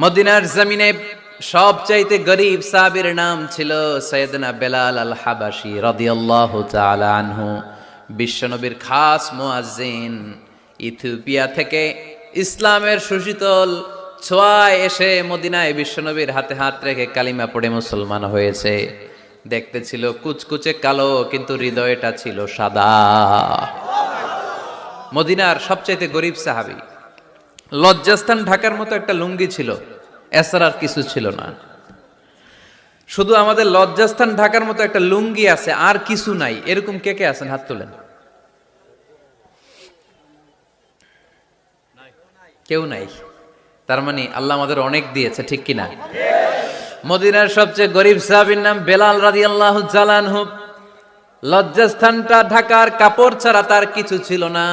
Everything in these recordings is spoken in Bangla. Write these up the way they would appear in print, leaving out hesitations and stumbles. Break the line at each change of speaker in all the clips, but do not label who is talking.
মদিনার জমিনে সবচাইতে গরীব সাহাবীর নাম ছিল সৈয়দনা বেলাল আল হাবাসী রাদিয়াল্লাহু তাআলা আনহু। বিশ্বনবীর খাস মুয়াজ্জিন, ইথিওপিয়া থেকে ইসলামের সুশীতল ছোঁয়ায় এসে মদিনায় বিশ্বনবীর হাতে হাত রেখে কালিমা পড়ে মুসলমান হয়েছে। দেখতে ছিল কুচকুচে কালো, কিন্তু হৃদয়টা ছিল সাদা। মদিনার সবচাইতে গরীব সাহাবী। লজ্জাস্থান ঢাকার মতো একটা লুঙ্গি ছিল, এছাড়া আর কিছু ছিল না। শুধু আমাদের লজ্জাস্থান ঢাকার মতো একটা লুঙ্গি আছে, আর কিছু নাই। এরকম কে কে আছেন? হাত তোলেন। কেউ নাই। তার মানে আল্লাহ আমাদের অনেক দিয়েছে, ঠিক কিনা? মদিনার সবচেয়ে গরীব সাহাবীর নাম বেলাল রাদিয়াল্লাহু তাআলা আনহু। লজ্জাস্থানটা ঢাকার কাপড় ছাড়া তার কিছু ছিল না।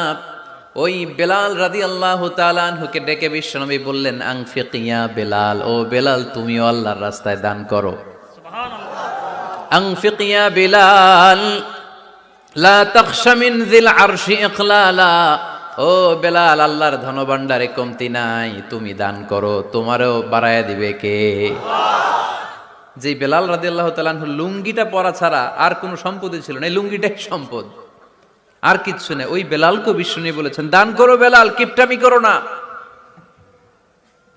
ওই বেলাল রাদিয়াল্লাহু তাআলা আনহুকে ডেকে বিশ্বনবী বললেন, আনফিক ইয়া বেলাল, ও বেলাল তুমিও আল্লাহর রাস্তায় দান করো। সুবহানাল্লাহ। আনফিক ইয়া বেলাল লা তাখশা মিন যিল আরশি ইকলালা, ও বেলাল আল্লাহর ধনভাণ্ডারে কমতি নাই, তুমি দান করো, তোমারও বাড়ায়া দিবে কে? যে বেলাল রাদিয়াল্লাহু তাআলা আনহু লুঙ্গিটা পরা ছাড়া আর কোনো সম্পদই ছিল না, এই লুঙ্গিটাই সম্পদ, আর কিচ্ছু নেই। ওই বেলালকে বিষ্ণু বলেছেন, দান করো বেলাল, কিপটামি করো না।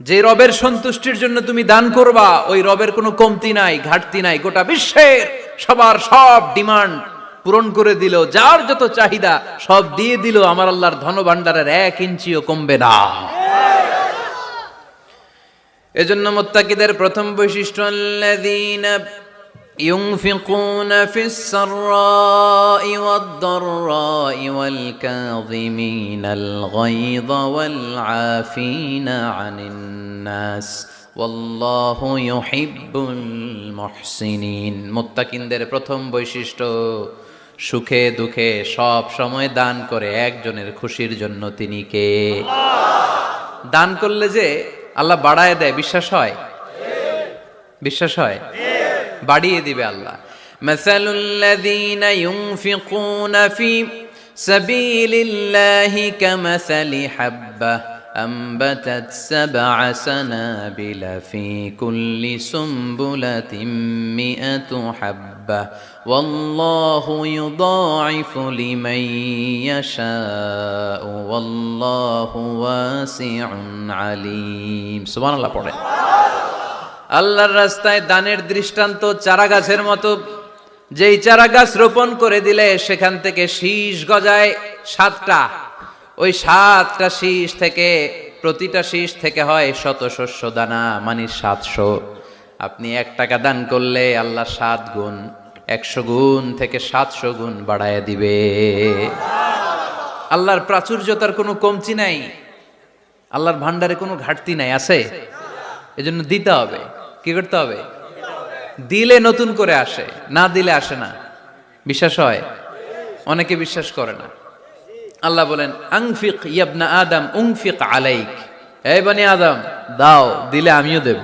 যে রবের সন্তুষ্টির জন্য তুমি দান করবা, ওই রবের কোনো কমতি নাই, ঘাটতি নাই। গোটা বিশ্বের সবার সব ডিমান্ড পূরণ করে দিল, যার যত চাহিদা সব দিয়ে দিল, আমার আল্লাহর ধনভাণ্ডারের 1 ইঞ্চিও কমবে না। এজন্য মুত্তাকিদের প্রথম বৈশিষ্ট্য, আল্লাযীনা ينفقون في السراء والضراء والكاظمين الغيظ والعافين عن الناس والله يحب المحسنين। মুত্তাকিনদের প্রথম বৈশিষ্ট্য, সুখে দুঃখে সব সময় দান করে একজনের খুশির জন্য। তিনি কে? দান করলে যে আল্লাহ বাড়ায় দেয়, বিশ্বাস হয়? বিশ্বাস হয়? বাড়িয়ে দিবে আল্লাহ। মাসালুল্লাযীনা ইউনফিকুনা ফি সাবিলিল্লাহি কামাসালি হাব্বা আম্বাতাত সাবআ সানাবিলা ফি কুল্লি সুমবুলাতিন মিআতু হাব্বা ওয়াল্লাহু ইউদাঈফু লিমান ইয়াশাউ ওয়াল্লাহু ওয়াসিউন আলীম। সুবহানাল্লাহ পড়ে। আল্লাহর রাস্তায় দানের দৃষ্টান্ত চারা গাছের মতো। যেই চারা গাছ রোপণ করে দিলে সেখান থেকে শীষ গজায় 7টা। ওই 7টা শীষ থেকে, প্রতিটা শীষ থেকে হয় শত শস্য দানা, মানে 700। আপনি 1 টাকা দান করলে আল্লাহ 7 গুণ, 100 গুণ থেকে 700 গুণ বাড়ায় দিবে। আল্লাহর প্রাচুর্যতার কোনো কমতি নাই, আল্লাহর ভান্ডারে কোনো ঘাটতি নাই। আছে? এজন্য দিতে হবে। কি করতে হবে? দিলে নতুন করে আসে, না দিলে আসে না। বিশ্বাস হয়? অনেকে বিশ্বাস করে না। আল্লাহ বলেন, আনফিক ইয়া আদম উনফিক আলাইক, এই বনি আদম দাও, দিলে আমিও দেব।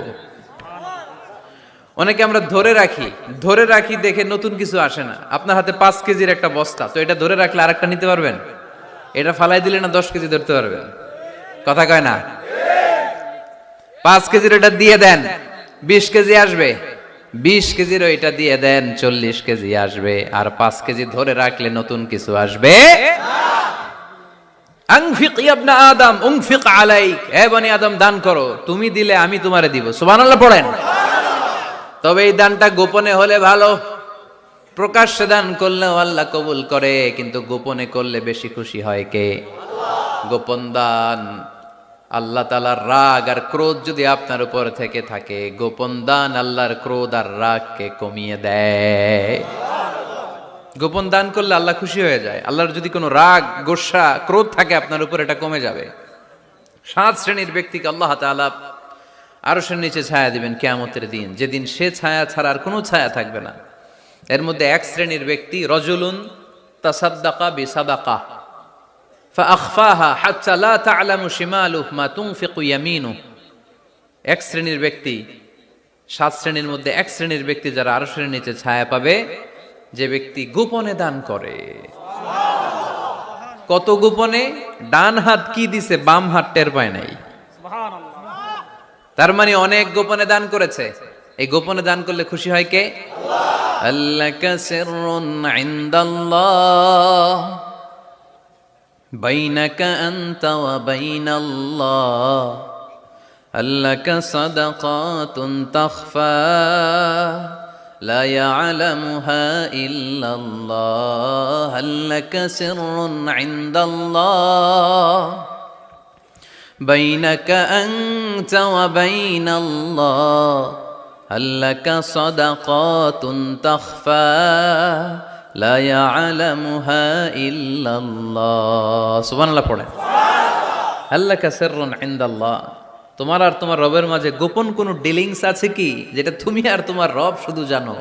অনেকে আমরা ধরে রাখি দেখে নতুন কিছু আসে না। আপনার হাতে 5 কেজির একটা বস্তা, তো এটা ধরে রাখলে আরেকটা নিতে পারবেন? এটা ফালাই দিলে না 10 কেজি ধরতে পারবেন? কথা কয় না? 5 কেজির এটা দিয়ে দেন, 20 কেজি আসবে। 20 কেজির ওইটা দিয়ে দেন, 40 কেজি আসবে। আর 5 কেজি ধরে রাখলে নতুন কিছু আসবে। আনফিক ইয়া ইবনা আদম উনফিক আলাইক, হে বনি আদম দান করো, তুমি দিলে আমি তোমারে দিব। সুবহানাল্লাহ পড়েন। তবে এই দানটা গোপনে হলে ভালো। প্রকাশ্যে দান করলেও আল্লাহ কবুল করে, কিন্তু গোপনে করলে বেশি খুশি হয় কে? গোপন দান। আল্লাহ তাআলার রাগ আর ক্রোধ যদি আপনার উপর থেকে থাকে, গোপন দান আল্লাহর ক্রোধ আর রাগকে কমিয়ে দেয়। গোপন দান করলে আল্লাহ খুশি হয়ে যায়। আল্লাহর যদি কোনো রাগ, গোসা, ক্রোধ থাকে আপনার উপর, এটা কমে যাবে। 7 শ্রেণীর ব্যক্তিকে আল্লাহ তাআলা আরশের নিচে ছায়া দিবেন কিয়ামতের দিন, যেদিন সে ছায়া ছাড়া আর কোনো ছায়া থাকবে না। এর মধ্যে 1 শ্রেণীর ব্যক্তি, রজুলুন তাসাদ্দাকা বিসাদাকা ফাআখফাহা হাত্তা লা তা'লামু শিমালুহু মা তুনফিকু ইয়ামিনুহু। 1 শ্রেণীর ব্যক্তি, 7 শ্রেণীর মধ্যে 1 শ্রেণীর ব্যক্তি যারা আরশের নিচে ছায়া পাবে, যে ব্যক্তি গোপনে দান করে। কত গোপনে? ডান হাত কি দিছে, বাম হাত টের পায় নাই। তার মানে অনেক গোপনে দান করেছে। এই গোপনে দান করলে খুশি হয় কে? আল্লাকা সিররুন ইনদাল্লাহ বাইনাকা আনতা ওয়া বাইনাল্লাহ আল্লাকা সাদাকাতুন তাখফা লা ইয়ালামুহা ইল্লাল্লাহ আল্লাকা সিররুন ইনদাল্লাহ বাইনাকা আনতা ওয়া বাইনাল্লাহ আল্লাকা সাদাকাতুন তাখফা লা ইয়ালামুহা ইল্লাল্লাহ। সুবহানাল্লাহ পড়েন। আল্লাকা সিররুন ইনদাল্লাহ, তোমার আর তোমার রবের মাঝে গোপন কোনো ডিলিংস আছে কি যেটা তুমি আর তোমার রব শুধু জানো?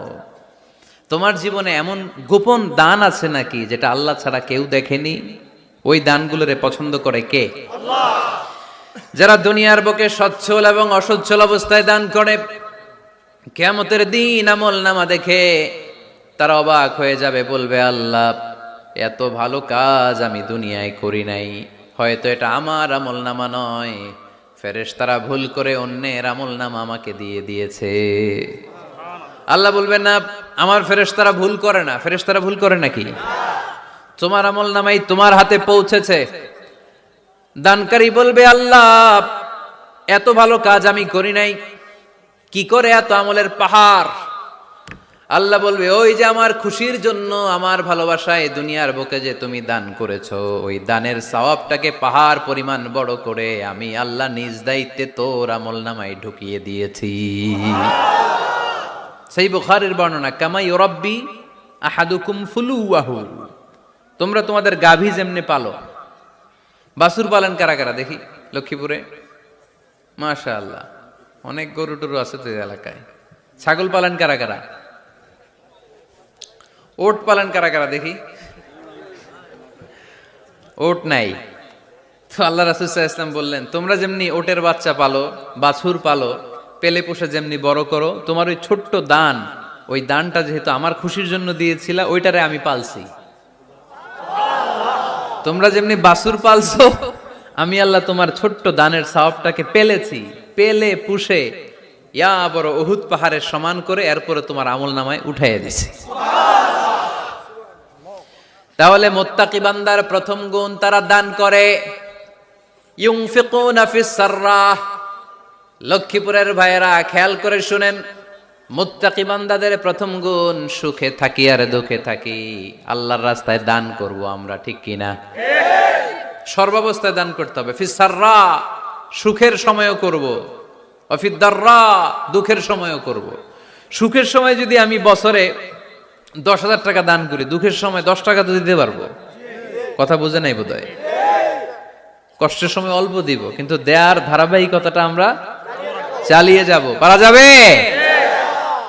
তোমার জীবনে এমন গোপন দান আছে নাকি যেটা আল্লাহ ছাড়া কেউ দেখেনি? ওই দানগুলোরে পছন্দ করে কে? আল্লাহ। যারা দুনিয়ার বুকে সচ্ছল এবং অসচ্ছল অবস্থায় দান করে, কিয়ামতের দিন আমল নামা দেখে তারা অবাক হয়ে যাবে, বলবে আল্লাহ এত ভালো কাজ আমি দুনিয়ায় করি নাই, হয়তো এটা আমার আমল নামা নয়, ফেরেশতারা ভুল করে অন্যের আমল নামা আমাকে দিয়ে দিয়েছে। আল্লাহ বলবেন না আমার ফেরেশতারা ভুল করে না। ফেরেশতারা ভুল করে নাকি? তোমার আমল নামাই তোমার হাতে পৌঁছেছে। দানকারী বলবে আল্লাহ এত ভালো কাজ আমি করি নাই, কি করে এত আমলের পাহাড়? আল্লাহ বলবে ওই যে আমার খুশির জন্য, আমার ভালোবাসায় দুনিয়ার বুকে যে তুমি দান করেছো, ওই দানের সওয়াবটাকে পাহাড় পরিমাণ বড় করে আমি আল্লাহ নিজ দায়িত্বে তোর আমল নামায় ঢুকিয়ে দিয়েছি। সেই বুখারীর বর্ণনা, কামা ইউরাব্বি আহাদুকুম ফুলুয়াহু, তোমরা তোমাদের গাভী যেমনি পালো। বাছুর পালন কারা কারা দেখি লক্ষ্মীপুরে? মাশাআল্লাহ, অনেক গরু টরু আছে তো এলাকায়। ছাগল পালন কারা কারা? ওট পালন কারা কারা দেখি? ওট নাই তো আল্লাহ রাসূল সাল্লাল্লাহু আলাইহি ওয়াসাল্লাম বললেন তোমরা যেমনি ওটের বাচ্চা পালো, বাছুর পালো, পেলে পোষে যেমনি বড় করো, তোমার ওই ছোট্ট দান, ওই দানটা যেহেতু আমার খুশির জন্য দিয়েছিলা, ওইটারে আমি পালছি। তোমরা যেমনি বাছুর পালছো, আমি আল্লাহ তোমার ছোট্ট দানের সওয়াবটাকে পেলেছি, পেলে পুষে ইয়া বড় উহুদ পাহাড়ের সমান করে এরপরে তোমার আমল নামায় উঠাইয়া দিছি। তাহলে মুত্তাকি বান্দার প্রথম গুণ, তারা দান করে। ইউনফিকুনা ফিস সাররাহ। লক্ষ্মীপুরের ভাইয়েরা খেয়াল করে শুনেন, মুত্তাকি বান্দাদের প্রথম গুণ, সুখে থাকি আর দুঃখে থাকি আল্লাহর রাস্তায় দান করব আমরা, ঠিক কিনা? সর্বাবস্থায় দান করতে হবে। ফিস সাররা, সুখের সময়ও করব, অফিদ দাররা, দুঃখের সময়ও করব। সুখের সময় যদি আমি বছরে 10,000 টাকা দান করি, দুঃখের সময় 10 টাকা তো দিতে পারবো। কথা বুঝে নাই বোধহয়? কষ্টের সময় অল্প দিব, কিন্তু দেয়ার ধারাবাহিকতাটা আমরা চালিয়ে যাব। পারা যাবে?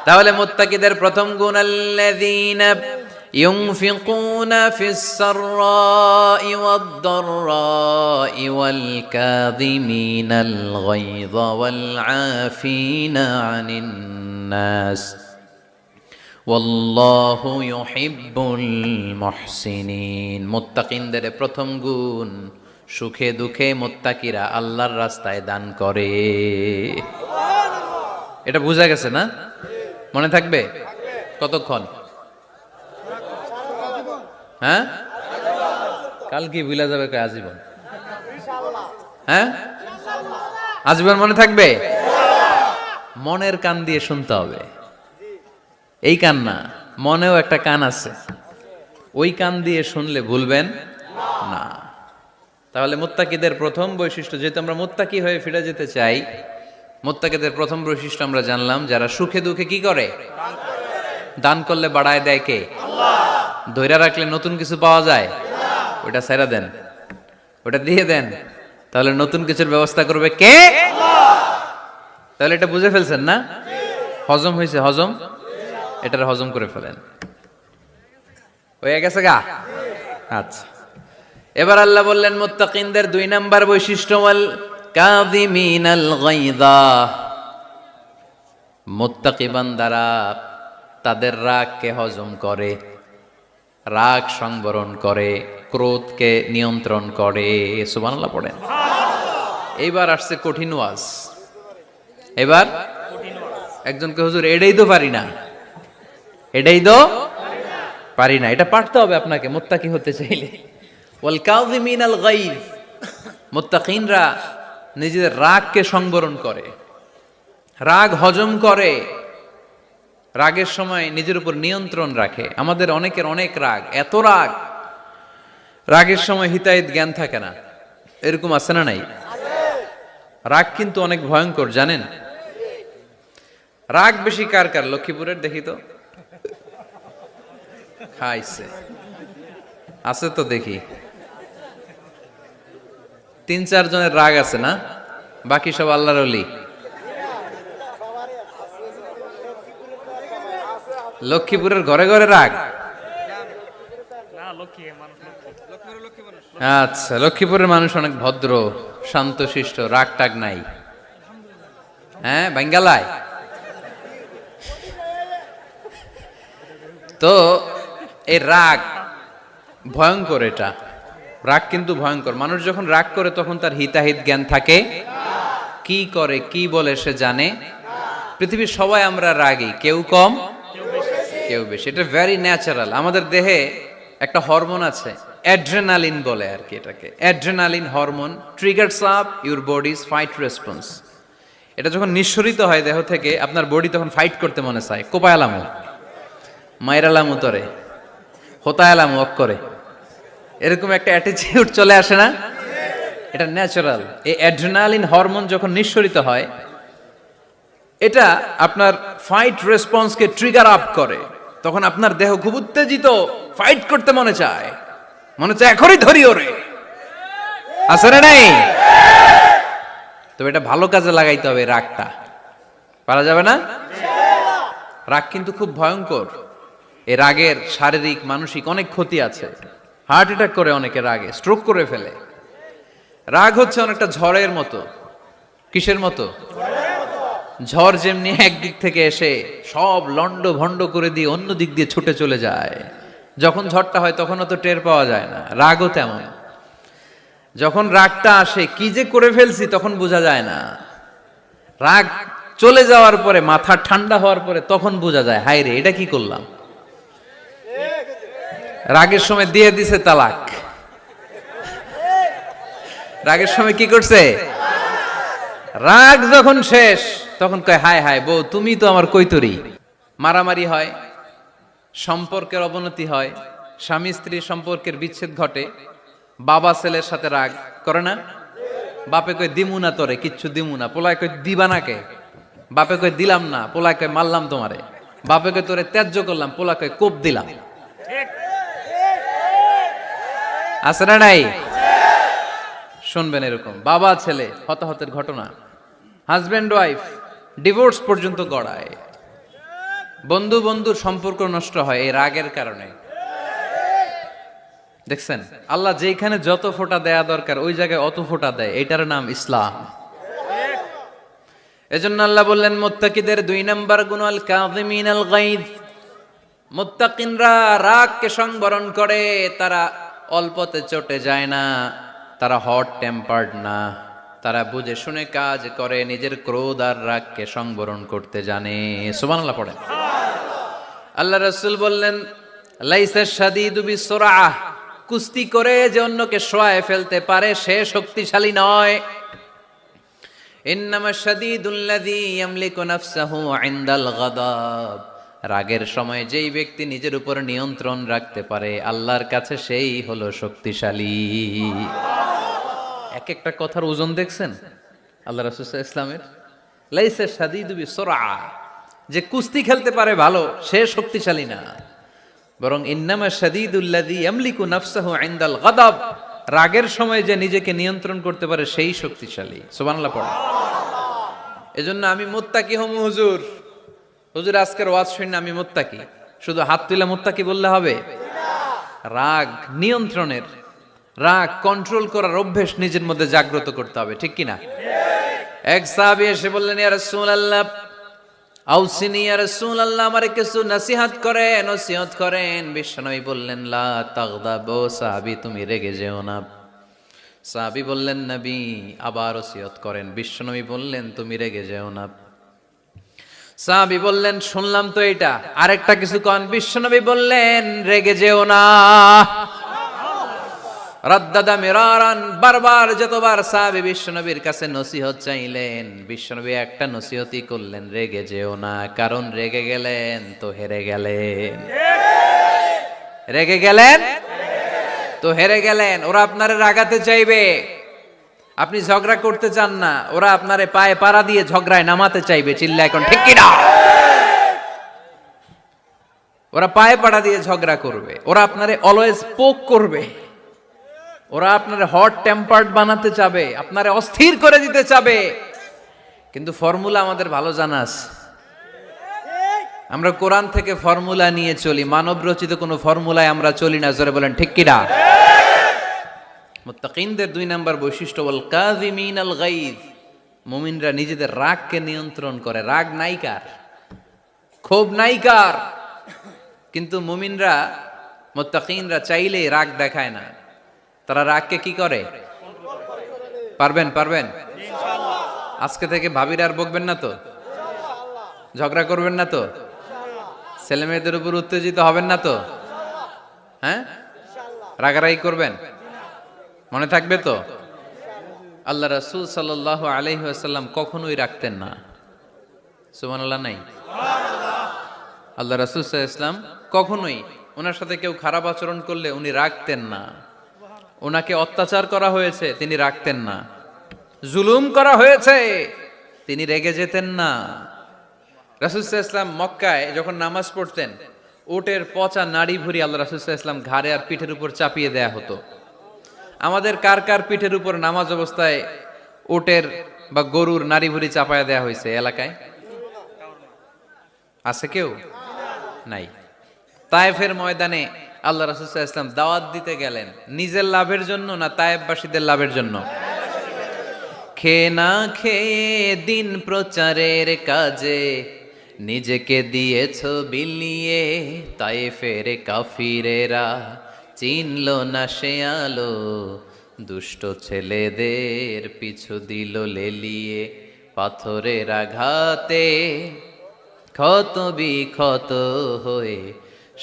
তাহলে মুত্তাকিদের প্রথম গুণ, আল্লাযীনা ইউনফিকুনা ফিস সাররাই ওয়াদ দাররাই ওয়াল কাযিমিনাল গায়যা ওয়াল আফিনা আনিন নাস ওয়াল্লাহু ইউহিব্বুল মুহসিনিন। মুত্তাকিনদের প্রথম গুণ, সুখে দুঃখে মুত্তাকিরা আল্লাহর রাস্তায় দান করে। এটা বোঝা গেছে না? মনে থাকবে কতক্ষণ? হ্যাঁ, কাল কি ভুলা যাবে? আজীবন। হ্যাঁ, আজীবন মনে থাকবে। মনের কান দিয়ে শুনতে হবে। এই কান না, মনেও একটা কান আছে, ওই কান দিয়ে শুনলে ভুলবেন না। তাহলে মুত্তাকিদের প্রথম বৈশিষ্ট্য, যেহেতু আমরা মুত্তাকি হয়ে ফিরে যেতে চাই, মুত্তাকিদের প্রথম বৈশিষ্ট্য আমরা জানলাম, যারা সুখে দুঃখে কি করে? দান করলে বাড়ায় দেয় কে? আল্লাহ। ধৈর্য রাখলে নতুন কিছু পাওয়া যায়? ওটা ছেড়ে দেন, ওটা দিয়ে দেন, তাহলে নতুন কিছুর ব্যবস্থা করবে কে? আল্লাহ। তাহলে এটা বুঝে ফেলছেন না? হজম হয়েছে? হজম, এটার হজম করে ফেলেন। হয়ে গেছে গা? আচ্ছা, এবার আল্লাহ বললেন মুত্তাকিনদের 2 নাম্বার বৈশিষ্ট্য, ওয়াল কাযিমিনাল গায়যা। মুত্তাকি বান্দারা তাদের রাগকে হজম করে, রাগ সংবরণ করে, ক্রোধকে নিয়ন্ত্রণ করে। সুবহানাল্লাহ পড়েন। এইবার আসছে কঠিন ওয়াজ। এবার একজনকে হুজুর এটাই তো পারি না, এটাই তো পারি না, এটা পারতে হবে আপনাকে মুত্তাকি হতে চাইলে। ওয়াল কাযিমিনাল গায়জ, মুত্তাকিনরা নিজেদের রাগকে সংবরণ করে, রাগ হজম করে, রাগের সময় নিজের উপর নিয়ন্ত্রণ রাখে। আমাদের অনেকের অনেক রাগ, এত রাগ, রাগের সময় হিতাহিত জ্ঞান থাকে না, এরকম আছে না নাই? রাগ কিন্তু অনেক ভয়ঙ্কর জানেন। রাগ বেশি কার কার? লক্ষ্মীপুরের দেখি তো, খাইছে আছে তো দেখি, 3-4 জনের রাগ আছে না, বাকি সব আল্লাহর ওলি। লক্ষ্মীপুরের ঘরে ঘরে রাগ? আচ্ছা, লক্ষ্মীপুরের মানুষ অনেক ভদ্র, শান্তশিষ্ট, রাগ টাগ নাই। হ্যাঁ, বাঙ্গালায় তো এই রাগ ভয়ঙ্কর, এটা রাগ কিন্তু ভয়ঙ্কর। মানুষ যখন রাগ করে তখন তার হিতাহিত জ্ঞান থাকে, কি করে কি বলে সে জানে। পৃথিবীর সবাই আমরা রাগী, কেউ কম কেউ বেশি, এটা ভেরি ন্যাচারাল। আমাদের দেহে একটা হরমোন আছে, অ্যাড্রেনালিন বলে আর কি এটাকে। Adrenaline hormone triggers up your bodies fight response. এটা যখন নিঃসরিত হয় দেহ থেকে, আপনার বডি তখন ফাইট করতে মনে চায়, কোপায়ালামু, মাইরালামু তরে, হোতায়ালামু অক করে, এরকম একটা অ্যাটিটিউড চলে আসে না? এটা ন্যাচারাল। এই অ্যাড্রেনালিন হরমোন যখন নিঃসরিত হয়, এটা আপনার ফাইট রেসপন্সকে ট্রিগার আপ করে। তখন আপনার দেহ খুব উত্তেজিত, ফাইট করতে মনে চায়, মনে চায় এখনই ধরি ওরে, আছে না নাই? তবে এটা ভালো কাজে লাগাইতে হবে, রাগটা পারা যাবে না। রাগ কিন্তু খুব ভয়ঙ্কর। এই রাগের শারীরিক মানসিক অনেক ক্ষতি আছে। হার্ট অ্যাটাক করে অনেকে রাগে, স্ট্রোক করে ফেলে। রাগ হচ্ছে অনেকটা ঝড়ের মতো। কিসের মতো? ঝড় যেমনি একদিক থেকে এসে সব লন্ড ভন্ড করে দিয়ে অন্য দিক দিয়ে ছুটে চলে যায়, যখন ঝড়টা হয় তখন তো টের পাওয়া যায় না। রাগও তেমন, যখন রাগটা আসে কি যে করে ফেলছি তখন বোঝা যায় না। রাগ চলে যাওয়ার পরে, মাথা ঠান্ডা হওয়ার পরে তখন বোঝা যায়, হায় রে এটা কি করলাম। রাগের সময় দিয়ে দিছে তালাক। রাগের সময় কি করছে? রাগ যখন শেষ তখন কয় হায় হায় বউ তুমি তো আমার কৈতরি। মারামারি হয়, সম্পর্কের অবনতি হয়, স্বামী স্ত্রীর সম্পর্কের বিচ্ছেদ ঘটে, বাবা ছেলের সাথে রাগ করে না? বাপে কয় দিমু না তোরে, কিচ্ছু দিমু না, পোলায় কয় দিবা না কে? বাপে কয় দিলাম না, পোলায় কয় মারলাম তোমারে। বাপে কয় তোরে ত্যায্য করলাম, পোলা কয় কোপ দিলাম। আছে না নাই? শুনবেন এরকম বাবা ছেলে হতাহতের ঘটনা, হাজব্যান্ড ওয়াইফ ডিভোর্স পর্যন্ত গড়ায়, বন্ধু বন্ধুর সম্পর্ক নষ্ট হয় এই রাগের কারণে। দেখছেন, আল্লাহ যেখানে যত ফোঁটা দেয়া দরকার ওই জায়গায় অত ফোঁটা দেয়, এটার নাম ইসলাম। এজন্য আল্লাহ বললেন মুত্তাকিদের 2 নাম্বার গুণ আল কাযিমিনাল গায়জ। মুত্তাকিনরা রাগকে সংবরণ করে, তারা অল্পতে চটে যায় না, তারা হট টেম্পার্ড না, তারা বুঝে শুনে কাজ করে, নিজের ক্রোধ আর রাগকে সংবরণ করতে জানে। সুবহানাল্লাহ পড়েন। আল্লাহ রাসূল বললেন লাইসা শাদীদু বিসুরআহ, কুস্তি করে যে অন্যকে শোয়ায় ফেলতে পারে সে শক্তিশালী নয়। ইন্নামা শাদীদুল্লাযী ইয়ামলিকু নাফসাহু ইনদাল গাদাব, রাগের সময় যেই ব্যক্তি নিজের উপর নিয়ন্ত্রণ রাখতে পারে আল্লাহর কাছে সেই হলো শক্তিশালী। এক একটা কথার ওজন দেখছেন আল্লাহ রাসূল সাল্লাল্লাহু আলাইহি ওয়াসাল্লামের। লাইসা শাদীদু বিসুরআহ, যে কুস্তি খেলতে পারে ভালো সে শক্তিশালী না, বরং ইন্নামা শাদীদুল্লাযী ইয়ামলিকু নাফসাহু ইনদাল গাদাব, রাগের সময় যে নিজেকে নিয়ন্ত্রণ করতে পারে সেই শক্তিশালী। সুবহানাল্লাহ পড়ে। এজন্য আমি মুত্তাকি হমু হুজুর, হুজুর আজকের ওয়াজ শুনে আমি মুত্তাকি, শুধু হাত তুলে মুত্তাকি বললে হবে? রাগ নিয়ন্ত্রণের, রাগ কন্ট্রোল করার অভ্যেস নিজের মধ্যে জাগ্রত করতে হবে, ঠিক কিনা? এক সাহাবী এসে বললেন ইয়া রাসূলুল্লাহ আউসিনি ইয়া রাসূলুল্লাহ, আমারে কিছু নসিহত করেন, নসিহত করেন। বিশ্বনবী বললেন লা তাগদাব, ও সাহাবী তুমি রেগে যেও না। সাহাবী বললেন, নবী আবার ওসিয়ত করেন। বিশ্বনবী বললেন, তুমি রেগে যেও না। সাহাবী বললেন, শুনলাম তো এটা, আরেকটা কিছু কন। বিশ্বনবী বললেন, রেগে যেও না। রাদ্দাদা মিরারান, বারবার যতবার সাহাবী বিশ্বনবীর কাছে নসিহত চাইলেন, বিশ্বনবী একটা নসিহতই করলেন, রেগে যেও না, কারণ রেগে গেলেন তো হেরে গেলেন। রেগে গেলেন তো হেরে গেলেন। ওরা আপনারে রাগাতে চাইবে, আপনি ঝগড়া করতে চান না, ওরা আপনারে পায়ে পাড়া দিয়ে ঝগড়ায় নামাতে চাইবে। চিল্লা এখন ঠিক কিনা? ওরা পায়ে পাড়া দিয়ে ঝগড়া করবে, ওরা আপনারে অলওয়েজ পোক করবে, ওরা আপনার হট টেম্পার্ড বানাতে চাবে, আপনারে অস্থির করে দিতে চাবে। কিন্তু ফর্মুলা আমাদের ভালো জানা আছে। আমরা কোরআন থেকে ফর্মুলা নিয়ে চলি, মানব রচিত কোনো ফর্মুলায় আমরা চলি না। জোরে বলেন ঠিক কিনা? মুত্তাকিনদের 2 নাম্বার বৈশিষ্ট্য, ওয়াল কাযিমিনাল গায়জ, মুমিনরা নিজেদের রাগকে নিয়ন্ত্রণ করে। রাগ নাইকার, ক্ষোভ নাইকার, কিন্তু মুমিনরা মুত্তাকিনরা চাইলে রাগ দেখায় না। তারা রাগকে কি করে? পারবেন পারবেন আজকে থেকে ভাবির আর বকবেন না তো, ঝগড়া করবেন না তো, ছেলে মেয়েদের উপর উত্তেজিত হবেন না তো, হ্যাঁ? রাগারাগি করবেন? মনে থাকবে তো? আল্লাহ রাসূল সাল্লাল্লাহু আলাইহি ওয়াসাল্লাম কখনোই রাখতেন না। সুবহানাল্লাহ নাই? আল্লাহ রাসূল সাল্লাল্লাহু আলাইহি ওয়াসাল্লাম কখনোই, ওনার সাথে কেউ খারাপ আচরণ করলে উনি রাখতেন না। ওনাকে অত্যাচার করা হয়েছে, তিনি রাখতেন না। জুলুম করা হয়েছে, তিনি রেগে যেতেন না। রাসূল সাল্লাল্লাহু আলাইহি ওয়াসাল্লাম মক্কায় যখন নামাজ পড়তেন, উটের পচা নাড়ি ভুঁড়ি আল্লাহ রাসূল সাল্লাল্লাহু আলাইহি ওয়াসাল্লাম ঘাড়ে আর পিঠের উপর চাপিয়ে দেয়া হতো। আমাদের কার কার পিঠের উপর নামাজ অবস্থায় উটের বা গরুর নাড়ি ভুঁড়ি চাপায়া দেয়া হয়েছে এলাকায়? আছে কেউ? নাই। তায়েফের ময়দানে আল্লাহ রাসূল সাল্লাল্লাহু আলাইহি ওয়াসাল্লাম দাওয়াত দিতে গেলেন, নিজের লাভের জন্য না তায়েফবাসীদের লাভের জন্য? খেয়ে না খেয়ে দিন প্রচারের কাজে নিজেকে দিয়েছ বিলিয়ে, তায়েফের কাফিরেরা চিনল না সে আলো, দুষ্ট ছেলেদের পিছু দিল লেলিয়ে, পাথরের আঘাতে ক্ষত বিক্ষত হয়ে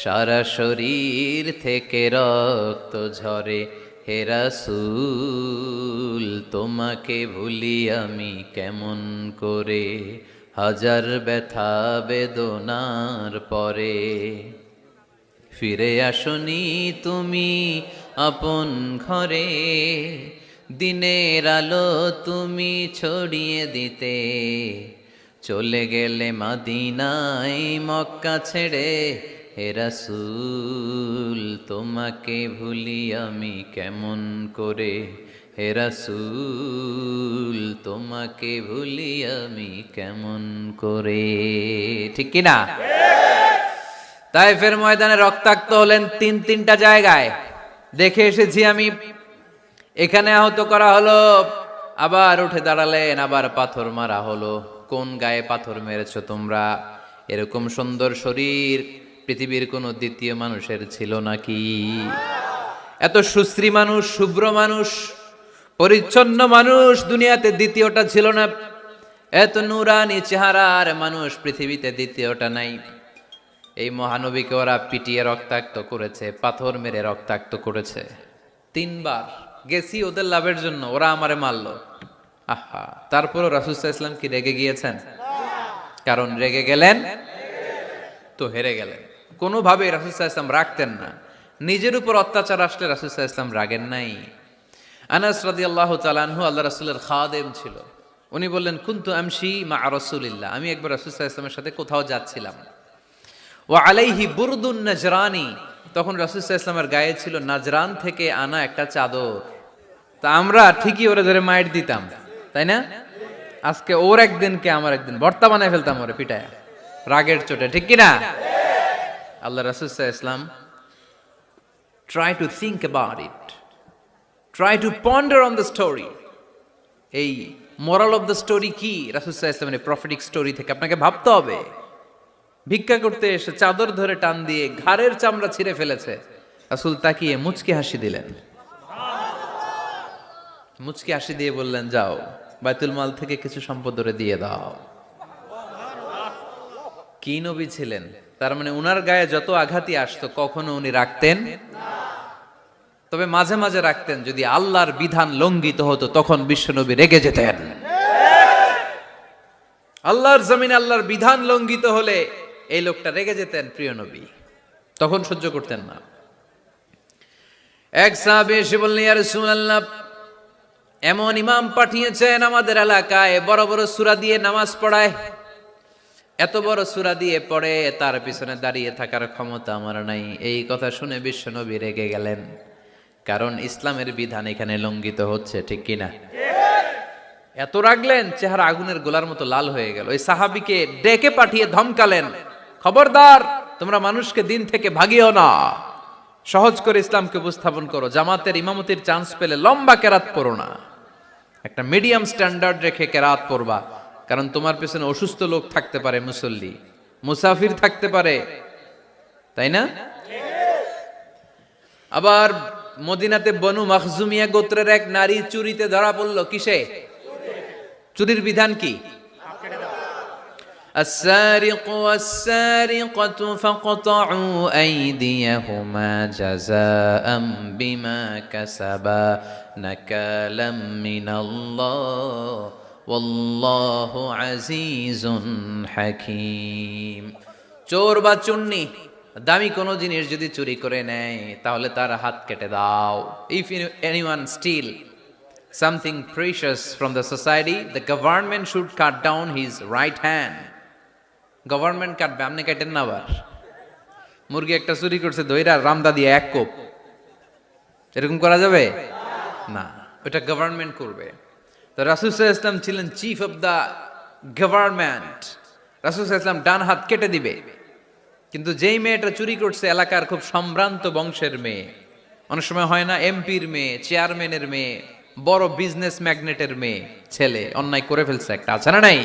সারা শরীর থেকে রক্ত ঝরে। হে রাসূল তোমাকে ভুলি আমি কেমন করে, হাজার ব্যথা বেদনার পরে। ফিরে আসনি তুমি আপন ঘরে, দিনের আলো তুমি ছড়িয়ে দিতে, চলে গেলে মদিনায় মক্কা ছেড়ে। হে রাসূল তোমাকে ভুলি আমি কেমন করে, হে রাসূল তোমাকে ভুলি আমি কেমন করে। ঠিক কি না? তায়েফের ময়দানে রক্তাক্ত হলেন 3টা জায়গায়, দেখে এসেছি আমি। এখানে আহত করা হলো, আবার উঠে দাঁড়ালেন, আবার পাথর মারা হলো। কোন গায়ে পাথর মেরেছো তোমরা? এরকম সুন্দর শরীর পৃথিবীর কোন দ্বিতীয় মানুষের ছিল নাকি? এত সুশ্রী মানুষ, শুভ্র মানুষ, পরিচ্ছন্ন মানুষ দুনিয়াতে দ্বিতীয়টা ছিল না। এত নুরানি চেহারার মানুষ পৃথিবীতে দ্বিতীয়টা নাই। এই মহানবীকে ওরা পিটিয়ে রক্তাক্ত করেছে, পাথর মেরে রক্তাক্ত করেছে। 3 বার গেছি ওদের লাভের জন্য, ওরা আমারে মারলো। আহা, তারপরও রাসূল সাল্লাল্লাহু আলাইহি ওয়াসাল্লাম কি রেগে গিয়েছেন? কারণ রেগে গেলেন তো হেরে গেলেন। কোনোভাবে রাসূল সাল্লাল্লাহু আলাইহি ওয়াসাল্লাম রাখতেন না। নিজের উপর অত্যাচার আসলে রাসূল সাল্লাল্লাহু আলাইহি ওয়াসাল্লাম রাগেন নাই। আনাস রাদিয়াল্লাহু তাআলা আনহু আল্লাহ রাসূলের খাদেম ছিল। উনি বললেন, কুনতু আমশি মা রাসূলিল্লাহ, আমি একবার রাসূল সাল্লাল্লাহু আলাইহি ওয়াসাল্লামের সাথে কোথাও যাচ্ছিলাম। ওয়া আলাইহি বুরদুন নাজরানি, তখন রাসূল সাল্লাল্লাহু আলাইহি ওয়াসাল্লামের গায়ে ছিল নাজরান থেকে আনা একটা চাদর। তা আমরা ঠিকই ওরে ধরে মাইর দিতাম, তাই না? আজকে ওর একদিনকে আমার একদিন ভর্তা বানায় ফেলতাম ওরে পিটায় রাগের চোটে। ঠিক কি না? আল্লাহ রাসূল সাল্লাল্লাহু আলাইহি ওয়াসাল্লাম try to think about it, try to ponder on the story. এই moral of the story কি? রাসূল সাল্লাল্লাহু আলাইহি ওয়াসাল্লামের প্রফেটিক স্টোরি থেকে আপনাকে ভাবতে হবে। ভিক্ষা করতে এসে চাদর ধরে টান দিয়ে ঘাড়ের চামড়া ছিঁড়ে ফেলেছে, রাসূল তাকিয়ে মুচকি হাসি দিলেন। মুচকি হাসি দিয়ে বললেন, যাও বাইতুল মাল থেকে কিছু সম্পদ ওরে দিয়ে দাও। কি নবী ছিলেন! তার মানে উনার গায়ে যত আঘাতই আসতো কখনো উনি রাখতেন, তবে মাঝে মাঝে রাখতেন। যদি আল্লাহর বিধান লঙ্ঘিত হতো তখন বিশ্বনবী রেগে যেতেন। আল্লাহর জমিনে আল্লাহর বিধান লঙ্ঘিত হলে এই লোকটা রেগে যেতেন প্রিয় নবী, তখন সহ্য করতেন না। এক সাহাবী এসে বললেন, ইয়া রাসূলুল্লাহ, এমন ইমাম পাঠিয়েছেন আমাদের এলাকায়, বড় বড় সূরা দিয়ে নামাজ পড়ায়, এত বড় সূরা দিয়ে পড়ে, তার পিছনে দাঁড়িয়ে থাকার ক্ষমতা আমার নাই। এই কথা শুনে বিশ্বনবী রেগে গেলেন, কারণ ইসলামের বিধান এখানে লঙ্ঘিত হচ্ছে, ঠিক কিনা? এত রাগলেন, চেহারা আগুনের গোলার মতো লাল হয়ে গেল। ওই সাহাবীকে ডেকে পাঠিয়ে ধমকালেন, খবরদার, তোমরা মানুষকে দিন থেকে ভাগিও না, সহজ করে ইসলামকে উপস্থাপন করো। জামাতের ইমামতির চান্স পেলে লম্বা কেরাত পড়ো না, একটা মিডিয়াম স্ট্যান্ডার্ড রেখে কেরাত পড়বা, কারণ তোমার পেছনে অসুস্থ লোক থাকতে পারে, মুসল্লি, মুসাফির থাকতে পারে, তাই না? আবার মদিনাতে বনু মাখজুমিয়া গোত্রের এক নারী চুরিতে ধরা পড়লো। কিসে? চুরির বিধান কি? السارق والسارقة فاقطعوا أيديهما جزاء بما كسبا نكالا من الله والله عزيز حكيم। চোর বা চুন্নি দামি কোনো জিনিস যদি চুরি করে নেয় তাহলে তার হাত কেটে দাও। If anyone steal something precious from the society, the government should cut down his right hand. Government কাটবে, আপনি কাটেন না। আবার মুরগি একটা চুরি করছে, দইরা রামদা দিয়ে এক কোপ, এরকম করা যাবে না, ওটা গভর্নমেন্ট করবে। তো রাসূল সাল্লাল্লাহু আলাইহি ওয়াসাল্লাম ছিলেন চিফ অফ দা গভর্নমেন্ট, রাসূল সাল্লাল্লাহু আলাইহি ওয়াসাল্লাম ডান হাত কেটে দিবে। কিন্তু যেই মেয়েটা চুরি করছে এলাকার খুব সম্ভ্রান্ত বংশের মেয়ে, অনেক সময় হয় না এমপির মেয়ে, চেয়ারম্যানের মেয়ে, বড় বিজনেস ম্যাগনেটের মেয়ে, ছেলে অন্যায় করে ফেলছে একটা, আছে না নাই?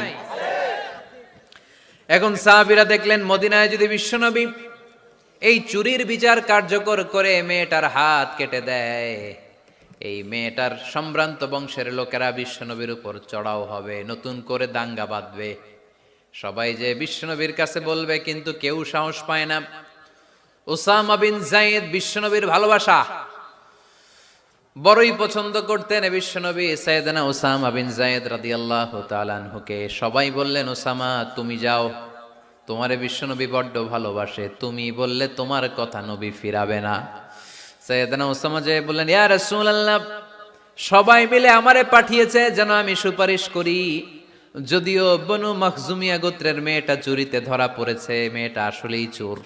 এখন সাহাবীরা দেখলেন মদিনায় যদি বিশ্বনবী এই চুরির বিচার কার্যকর করে মেয়েটার হাত কেটে দেয়, এই মেয়েটার সম্ভ্রান্ত বংশের লোকেরা বিশ্বনবীর উপর চড়াও হবে, নতুন করে দাঙ্গা বাঁধবে, সবাই যে বিশ্বনবীর কাছে বলবে, কিন্তু কেউ সাহস পায় না। উসামা বিন যায়েদ বিশ্বনবীর ভালোবাসা বড়ই পছন্দ করতেন বিশ্বনবী। সাইয়েদনা উসামা বিন যায়েদ রাদিয়াল্লাহু তাআলা আনহুকে সবাই বললেন, উসামা তুমি যাও, তোমারে বিশ্বনবী বড্ড ভালোবাসে, তুমি বললে তোমার কথা নবী ফিরাবে না। সাইয়েদনা উসামা যে বললেন, ইয়া রাসূলুল্লাহ, সবাই মিলে আমারে পাঠিয়েছে যেন আমি সুপারিশ করি, যদিও বনু মাখজুমিয়া গোত্রের মেয়েটা চুরিতে ধরা পড়েছে, মেয়েটা আসলেই চোর,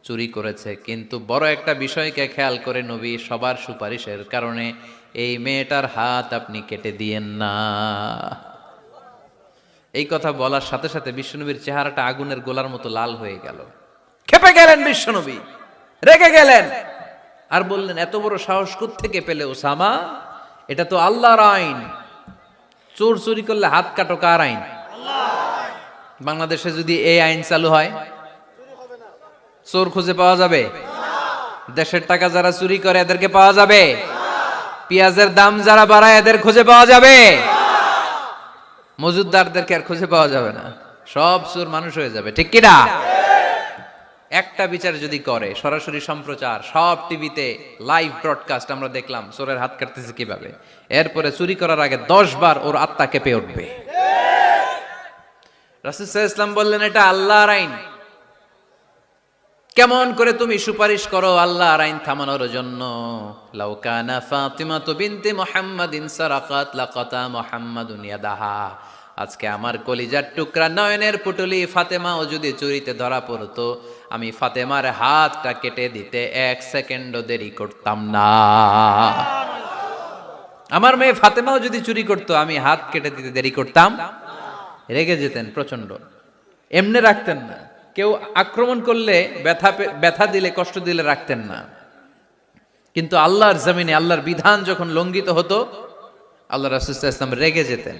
চুরি করেছে, কিন্তু বড় একটা বিষয়কে খেয়াল করে নবী সবার সুপারিশের কারণে এই মেয়েটার হাত আপনি কেটে দিয়েন না। এই কথা বলার সাথে সাথে বিশ্বনবীর চেহারাটা আগুনের গোলার মতো লাল হয়ে গেল, ক্ষেপে গেলেন বিশ্বনবী, রেগে গেলেন, আর বললেন, এত বড় সাহস কোত্থেকে পেলে ওসামা? এটা তো আল্লাহর আইন, চোর চুরি করলে হাত কাটো, কার আইন? বাংলাদেশে যদি এই আইন চালু হয় চোর খুঁজে পাওয়া যাবে? দেশের টাকা যারা চুরি করে এদেরকে পাওয়া যাবে? পেঁয়াজের দাম যারা বাড়ায় এদের খুঁজে পাওয়া যাবে? মজুদদারদেরকে আর খুঁজে পাওয়া যাবে না, সব চোর মানুষ হয়ে যাবে, ঠিক কিনা? একটা বিচার যদি করে, সরাসরি সম্প্রচার, সব টিভিতে লাইভ ব্রডকাস্ট, আমরা দেখলাম চোরের হাত কাটতেছে কিভাবে, এরপরে চুরি করার আগে 10 বার ওর আত্মা কেঁপে উঠবে। রাসূল সাল্লাল্লাহু আলাইহি ওয়াসাল্লাম বললেন, এটা আল্লাহর আইন, কেমন করে তুমি সুপারিশ করো আল্লাহর আইন থামানোর জন্য? লাউ কানা ফাতিমাতু বিনতি মুহাম্মাদিন সারাকাত লাকাতা মুহাম্মাদুন ইয়াদাহা। আজকে আমার কলিজার টুকরা নয়নের পুটুলি ফাতেমাও যদি চুরিতে ধরা পড়তো, আমি ফাতেমার হাতটা কেটে দিতে 1 সেকেন্ডও দেরি করতাম না। আমার মেয়ে ফাতেমাও যদি চুরি করতো, আমি হাত কেটে দিতে দেরি করতাম। রেগে যেতেন প্রচন্ড, এমনি রাখতেন না, কেউ আক্রমণ করলে ব্যথা দিলে, কষ্ট দিলে রাখতেন না। কিন্তু আল্লাহর জমিনে আল্লাহর বিধান যখন লঙ্ঘিত হতো, আল্লাহ রাসূল সাল্লাল্লাহু আলাইহি ওয়াসাল্লাম রেগে যেতেন।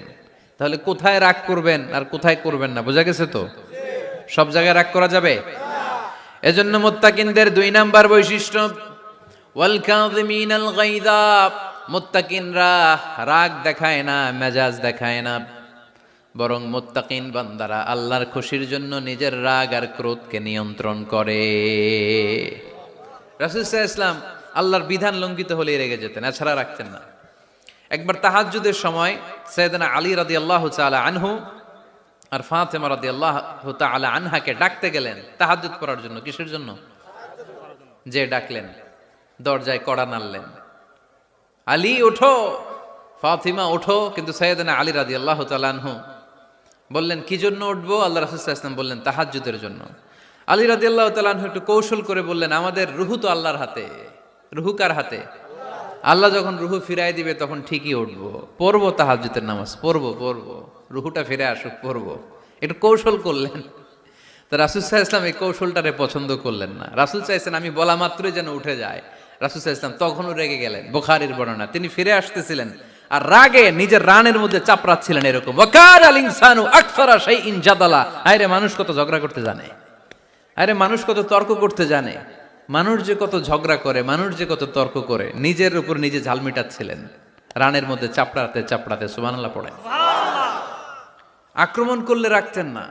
তাহলে কোথায় রাগ করবেন আর কোথায় করবেন না বোঝা গেছে তো? সব জায়গায় রাগ করা যাবে? এজন্য মুত্তাকিনদের 2 নাম্বার বৈশিষ্ট্য, ওয়াল কাযিমিনাল গায়যা, মুত্তাকিনরা রাগ দেখায় না, মেজাজ দেখায় না, বরং মুত্তাকিন বান্দারা আল্লাহর খুশির জন্য নিজের রাগ আর ক্রোধকে নিয়ন্ত্রণ করে। রাসূল সাল্লাল্লাহু আলাইহি ওয়াসাল্লাম আল্লাহর বিধান লঙ্ঘিত হলে রেগে যেতেন, এছাড়া রাখতেন না। একবার তাহাজ্জুদের সময় সাইয়েদনা আলী রাদিয়াল্লাহু তাআলা আনহু আর ফাতেমা রাদিয়াল্লাহু তাআলা আনহাকে ডাকতে গেলেন তাহাজ্জুদ পড়ার জন্য। কিসের জন্য? যে ডাকলেন, দরজায় কড়া নাড়লেন, আলী ওঠো, ফাতিমা ওঠো। কিন্তু সাইয়েদনা আলী রাদিয়াল্লাহু তাআলা আনহু বললেন, কি জন্য উঠবো? আল্লাহ রাসূল সাল্লাল্লাহু আলাইহি ওয়াসাল্লাম বললেন, তাহাজ্জুদের জন্য। আলী রাদিয়াল্লাহু তাআলা আনহু একটু কৌশল করে বললেন, আমাদের রুহু তো আল্লাহর হাতে। রুহু কার হাতে? আল্লাহ যখন রুহু ফিরাই দিবে তখন ঠিকই উঠবো, পড়বো তাহাজ্জুদের নামাজ, পড়বো, রুহুটা ফিরে আসুক, পড়বো। একটু কৌশল করলেন। তো রাসূল সাল্লাল্লাহু আলাইহি ওয়াসাল্লাম এই কৌশলটারে পছন্দ করলেন না। রাসূল চাইছেন আমি বলা মাত্রই যেন উঠে যায়। রাসূল সাল্লাল্লাহু আলাইহি ওয়াসাল্লাম তখনও রেগে গেলেন। বুখারীর বর্ণনা, তিনি ফিরে আসতেছিলেন আর রাগে নিজের রানের মধ্যে চাপড়াচ্ছিলেন এরকম, ওয়াকাল ইনসানু আকসারা শাইইন জাদালা। আরে মানুষ কত ঝগড়া করতে জানে, আরে মানুষ কত তর্ক করতে জানে, মানুষ যে কত ঝগড়া করে, মানুষ যে কত তর্ক করে, নিজের উপর নিজে ঝাল মিটাচ্ছিলেন রানের মধ্যে চাপড়াতে চাপড়াতে। সুবহানাল্লাহ পড়েন। আক্রমণ করলে রাখতেন না,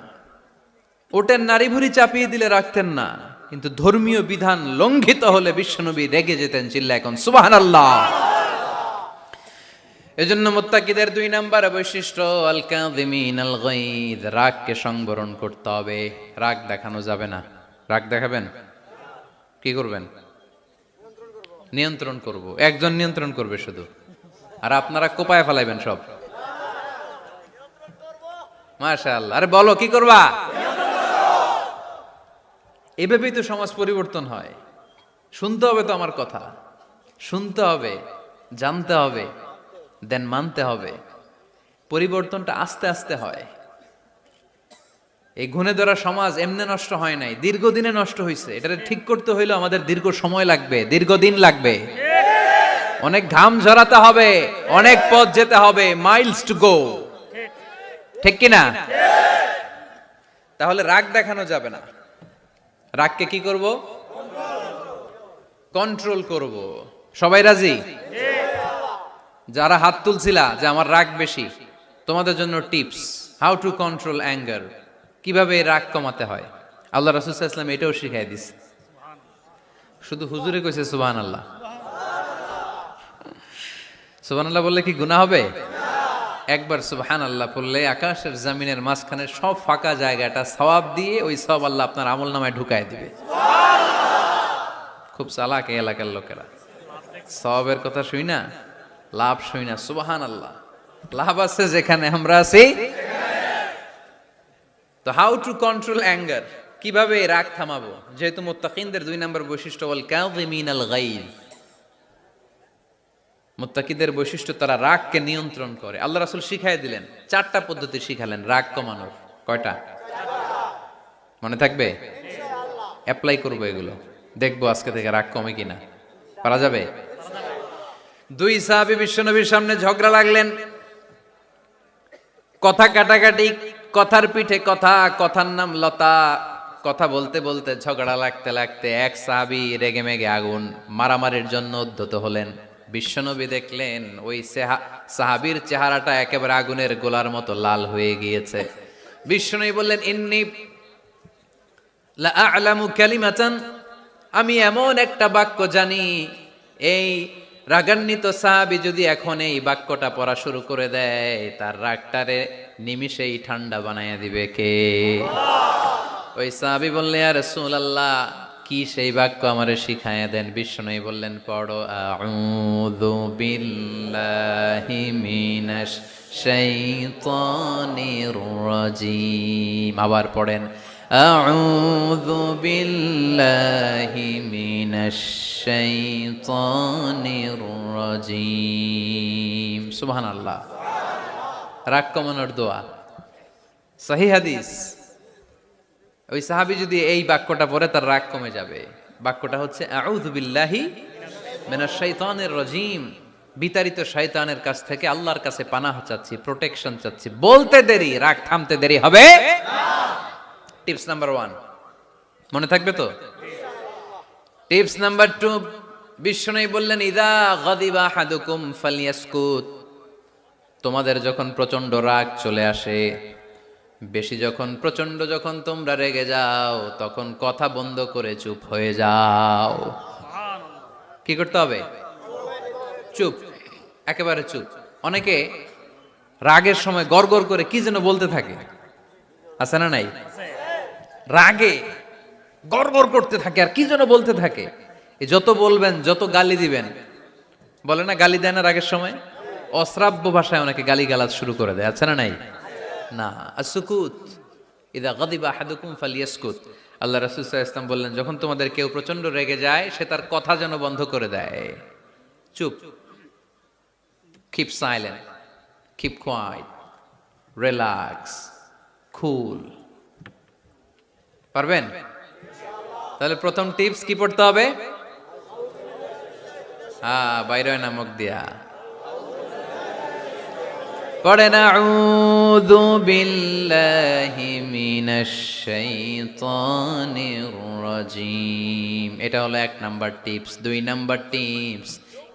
ওটের নারী ভুঁড়ি চাপিয়ে দিলে রাখতেন না, কিন্তু ধর্মীয় বিধান লঙ্ঘিত হলে বিশ্বনবী রেগে যেতেন, চিল্লা এখন সুবহানাল্লাহ। এজন্য মুত্তাকিদের 2 নাম্বার বৈশিষ্ট্য আল কাযিমিনাল গায়জ, রাগকে সংবরণ করতে হবে, রাগ দেখানো যাবে না। রাগ দেখাবেন, কি করবেন? নিয়ন্ত্রণ করব। একজন নিয়ন্ত্রণ করবে শুধু, আর আপনারা কোপায় ফেলাইবেন সব। মাশাআল্লাহ। আরে বলো কি করবা? এভাবেই তো সমাজ পরিবর্তন হয়। শুনতে হবে তো আমার কথা, শুনতে হবে, জানতে হবে, দেন মানতে হবে। পরিবর্তনটা আস্তে আস্তে হয়। এই গুণে ধরা সমাজ এমনি নষ্ট হয় নাই, দীর্ঘদিনে নষ্ট হয়েছে। এটা ঠিক করতে হইলে আমাদের দীর্ঘ সময় লাগবে, দীর্ঘদিন লাগবে, অনেক ঘাম ঝরাতে হবে, অনেক পথ যেতে হবে, মাইলস টু গো। ঠিক কিনা? তাহলে রাগ দেখানো যাবে না। রাগকে কি করব? কন্ট্রোল করব। সবাই রাজি? যারা হাত তুলছিলা যে আমার রাগ বেশি, তোমাদের জন্য tips, how to control anger, কিভাবে রাগ কমাতে হয়। আল্লাহ রাসূল সাল্লাল্লাহু আলাইহি ওয়াসাল্লাম এটাও শিখাই দিছে। শুধু হুজুরে কইছে সুবহানাল্লাহ। সুবহানাল্লাহ বললে কি গুনাহ হবে? একবার সুবহানাল্লাহ বললে আকাশের জমিনের মাঝখানে সব ফাঁকা জায়গাটা সওয়াব দিয়ে ওই সওয়াব আল্লাহ আপনার আমলনামায় ঢুকায় দিবে। খুব চালাক এই এলাকার লোকেরা, সওয়াবের কথা শুই না, লাভ শুই না। সুবহানাল্লাহ, লাভ আছে যেখানে আমরা আছি। তো হাউ টু কন্ট্রোল অ্যাঙ্গার, কিভাবে রাগ থামাবো? যেহেতু মুত্তাকিনদের 2 নম্বর বৈশিষ্ট্য ওয়াল কাযিমিনাল গায়জ, মুত্তাকিদের বৈশিষ্ট্য তারা রাগকে নিয়ন্ত্রণ করে। আল্লাহ রাসূল শিখাই দিলেন, 4টা পদ্ধতি শিখালেন রাগ কমানোর। কয়টা মনে থাকবে? অ্যাপ্লাই করবো এগুলো, দেখবো আজকে থেকে রাগ কমে কিনা। পারা যাবে? 2 সাহাবী বিশ্বনবীর সামনে ঝগড়া লাগলেন, কথা কাটাকাটি, কথার পিঠে কথা, কথার নাম লতা। কথা বলতে বলতে ঝগড়া লাগতে লাগতে এক সাহাবী রেগে মেগে আগুন, মারামারির জন্য উদ্ধত হলেন। বিশ্বনবী দেখলেন ওই সাহাবীর চেহারাটা একেবারে আগুনের গোলার মতো লাল হয়ে গিয়েছে। বিশ্বনবী বললেন, ইন্নী লা আ'লামু কালিমাতান, আমি এমন একটা বাক্য জানি, এই রাগান্বিত সাহাবী যদি এখন এই বাক্যটা পড়া শুরু করে দেয়, তার রাগটারে নিমিষেই ঠান্ডা বানাইয়া দিবে কে? ওই সাহাবী বললেন, ইয়া রাসূলুল্লাহ, কি সেই বাক্য আমারে শিখায়া দেন। বিশ্বনবী বললেন, পড়ো আউযু বিল্লাহি মিনাশ শাইতানির রাজীম। আবার পড়েন আউযু বিল্লাহি মিনাশ শাইতানির রাজীম। সুবহানাল্লাহ। রাগ কমানোর দোয়া, সহিহ হাদিস। ওই সাহাবী যদি এই বাক্যটা পড়ে তার রাগ কমে যাবে। বাক্যটা হচ্ছে আউযু বিল্লাহি মিনাশ শাইতানির রাজীম, বিতাড়িত শয়তানের কাছ থেকে আল্লাহর কাছে পানাহ চাচ্ছি, প্রোটেকশন চাচ্ছি। বলতে দেরি, রাগ থামতে দেরি হবে না। টিপস নাম্বার 1 মনে থাকবে তো? টিপস নাম্বার 2, বিশ্বনবী বললেন, ইদা গাদিবা আহাদুকুম ফালিয়াসকুত, তোমাদের যখন প্রচন্ড রাগ চলে আসে, বেশি যখন প্রচন্ড যখন তোমরা রেগে যাও, তখন কথা বন্ধ করে চুপ হয়ে যাও। কি করতে হবে? চুপ, একেবারে চুপ। অনেকে রাগের সময় গড়গড় করে কি যেন বলতে থাকে, আছে না নাই? রাগে গড়গড় করতে থাকে আর কি যেন বলতে থাকে। এই যত বলবেন, যত গালি দিবেন, বলে না গালি দেয় না রাগের সময়, অশ্রাব্য ভাষায় অনেকে গালি গালাজ শুরু করে দেয়, আছে না নাই? না, আসুকুত, ইদা গাদিবা আহাদুকুম ফালিয়াসকুত। আল্লাহ রাসূল সাল্লাল্লাহু আলাইহি ওয়াসাল্লাম বললেন, যখন তোমাদের কেউ প্রচন্ড রেগে যায়, সে তার কথা যেন বন্ধ করে দেয়। চুপ, keep silent, keep quiet, relax, cool. পারবেন? তাহলে প্রথম টিপস কি পড়তে হবে? বাইরে নামক দিয়া পড়েন, আউযু বিল্লাহি মিনাশ শাইতানির রাজীম। এটা হলো 1 নাম্বার টিপস। 2 নাম্বার টিপস,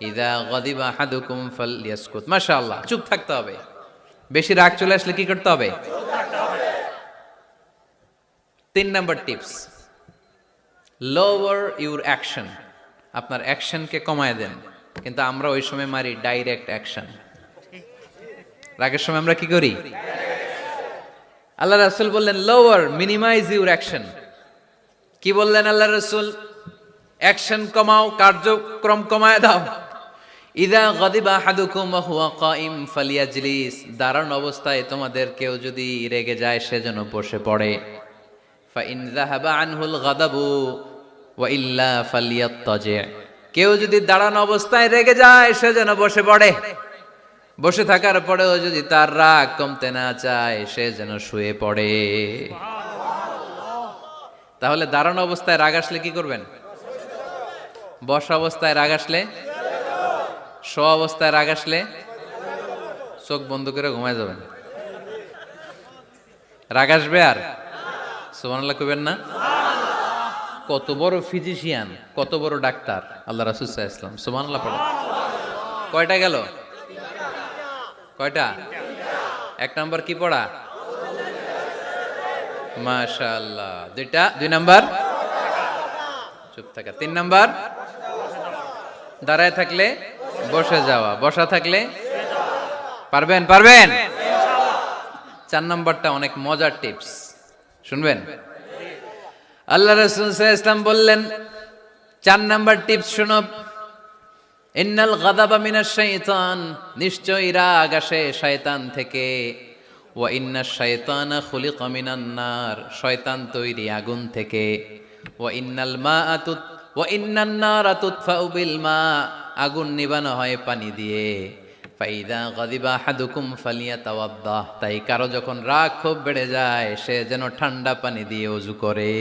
ইযা গাদিবা আহাদুকুম ফালইয়াসকুত। মাশাআল্লাহ, চুপ থাকতে হবে। বেশি রাগ চলে আসলে কি করতে হবে? 3 number tips, lower your action. আপনার অ্যাকশনকে কমায় দেন। কিন্তু আমরা ওই সময় মারি ডাইরেক্ট অ্যাকশন। রাগের সময় আমরা কি করি? আল্লাহ রাসূল বললেন, লোয়ার, মিনিমাইজ ইউর অ্যাকশন। কি বললেন আল্লাহ রাসূল? অ্যাকশন কমাও, কার্যক্রম কমায় দাও। ইযা গাদিবা আহাদুকুম ওয়া হুয়া কাইম ফালিয়াজলিস, দাঁড়ানো অবস্থায় তোমাদের কেউ যদি রেগে যায়, সে যেন বসে পড়ে। ফাইন যাহাবা আনহুল গাদাবু ওয়া ইল্লা ফালিয়াত্তাজি, কেউ যদি দাঁড়ানো অবস্থায় রেগে যায়, সে যেন বসে পড়ে। বসে থাকার পরেও যদি তার রাগ কমতে না চায়, সে যেন শুয়ে পড়ে। তাহলে দাঁড়ানো অবস্থায় রাগ আসলে কি করবেন? বসা অবস্থায় রাগ আসলে, শোয়া অবস্থায় রাগ আসলে চোখ বন্ধ করে ঘুমায় যাবেন। রাগ আসবে আর সুবহানাল্লাহ কইবেন না? কত বড় ফিজিশিয়ান, কত বড় ডাক্তার আল্লাহ রাসূল সাল্লাল্লাহু আলাইহি ওয়াসাল্লাম। সুবহানাল্লাহ পড়ে। কয়টা গেল? কয়টা? 1 নাম্বার কি পড়া? মাশাআল্লাহ। 2 নাম্বার চুপ থাকা। 3 নাম্বার দাঁড়ায় থাকলে বসে যাওয়া, বসা থাকলে পারবেন? 4 নাম্বারটা অনেক মজার টিপস, শুনবেন? আল্লাহ রাসূল সাল্লাল্লাহু আলাইহি ওয়াসাল্লাম বললেন, 4 নাম্বার টিপস শুনো। ইন্নাল গাদাবা মিনাশ শাইতান, নিশ্চয়ই রাগ আসে শয়তান থেকে। ওয়া ইন্নাশ শাইতানা খুলিকা মিনান নার, শয়তান তৈরি আগুন থেকে। ওয়া ইন্নান নারা তুতফাউ বিল মা, আগুন নিবানো হয় পানি দিয়ে। ফাইদা গাদিবা আহাদুকুম ফালিয়াতাওয়াদ্দাহ, তাই কারো যখন রাগ খুব বেড়ে যায়, সে যেন ঠান্ডা পানি দিয়ে ওযু করে।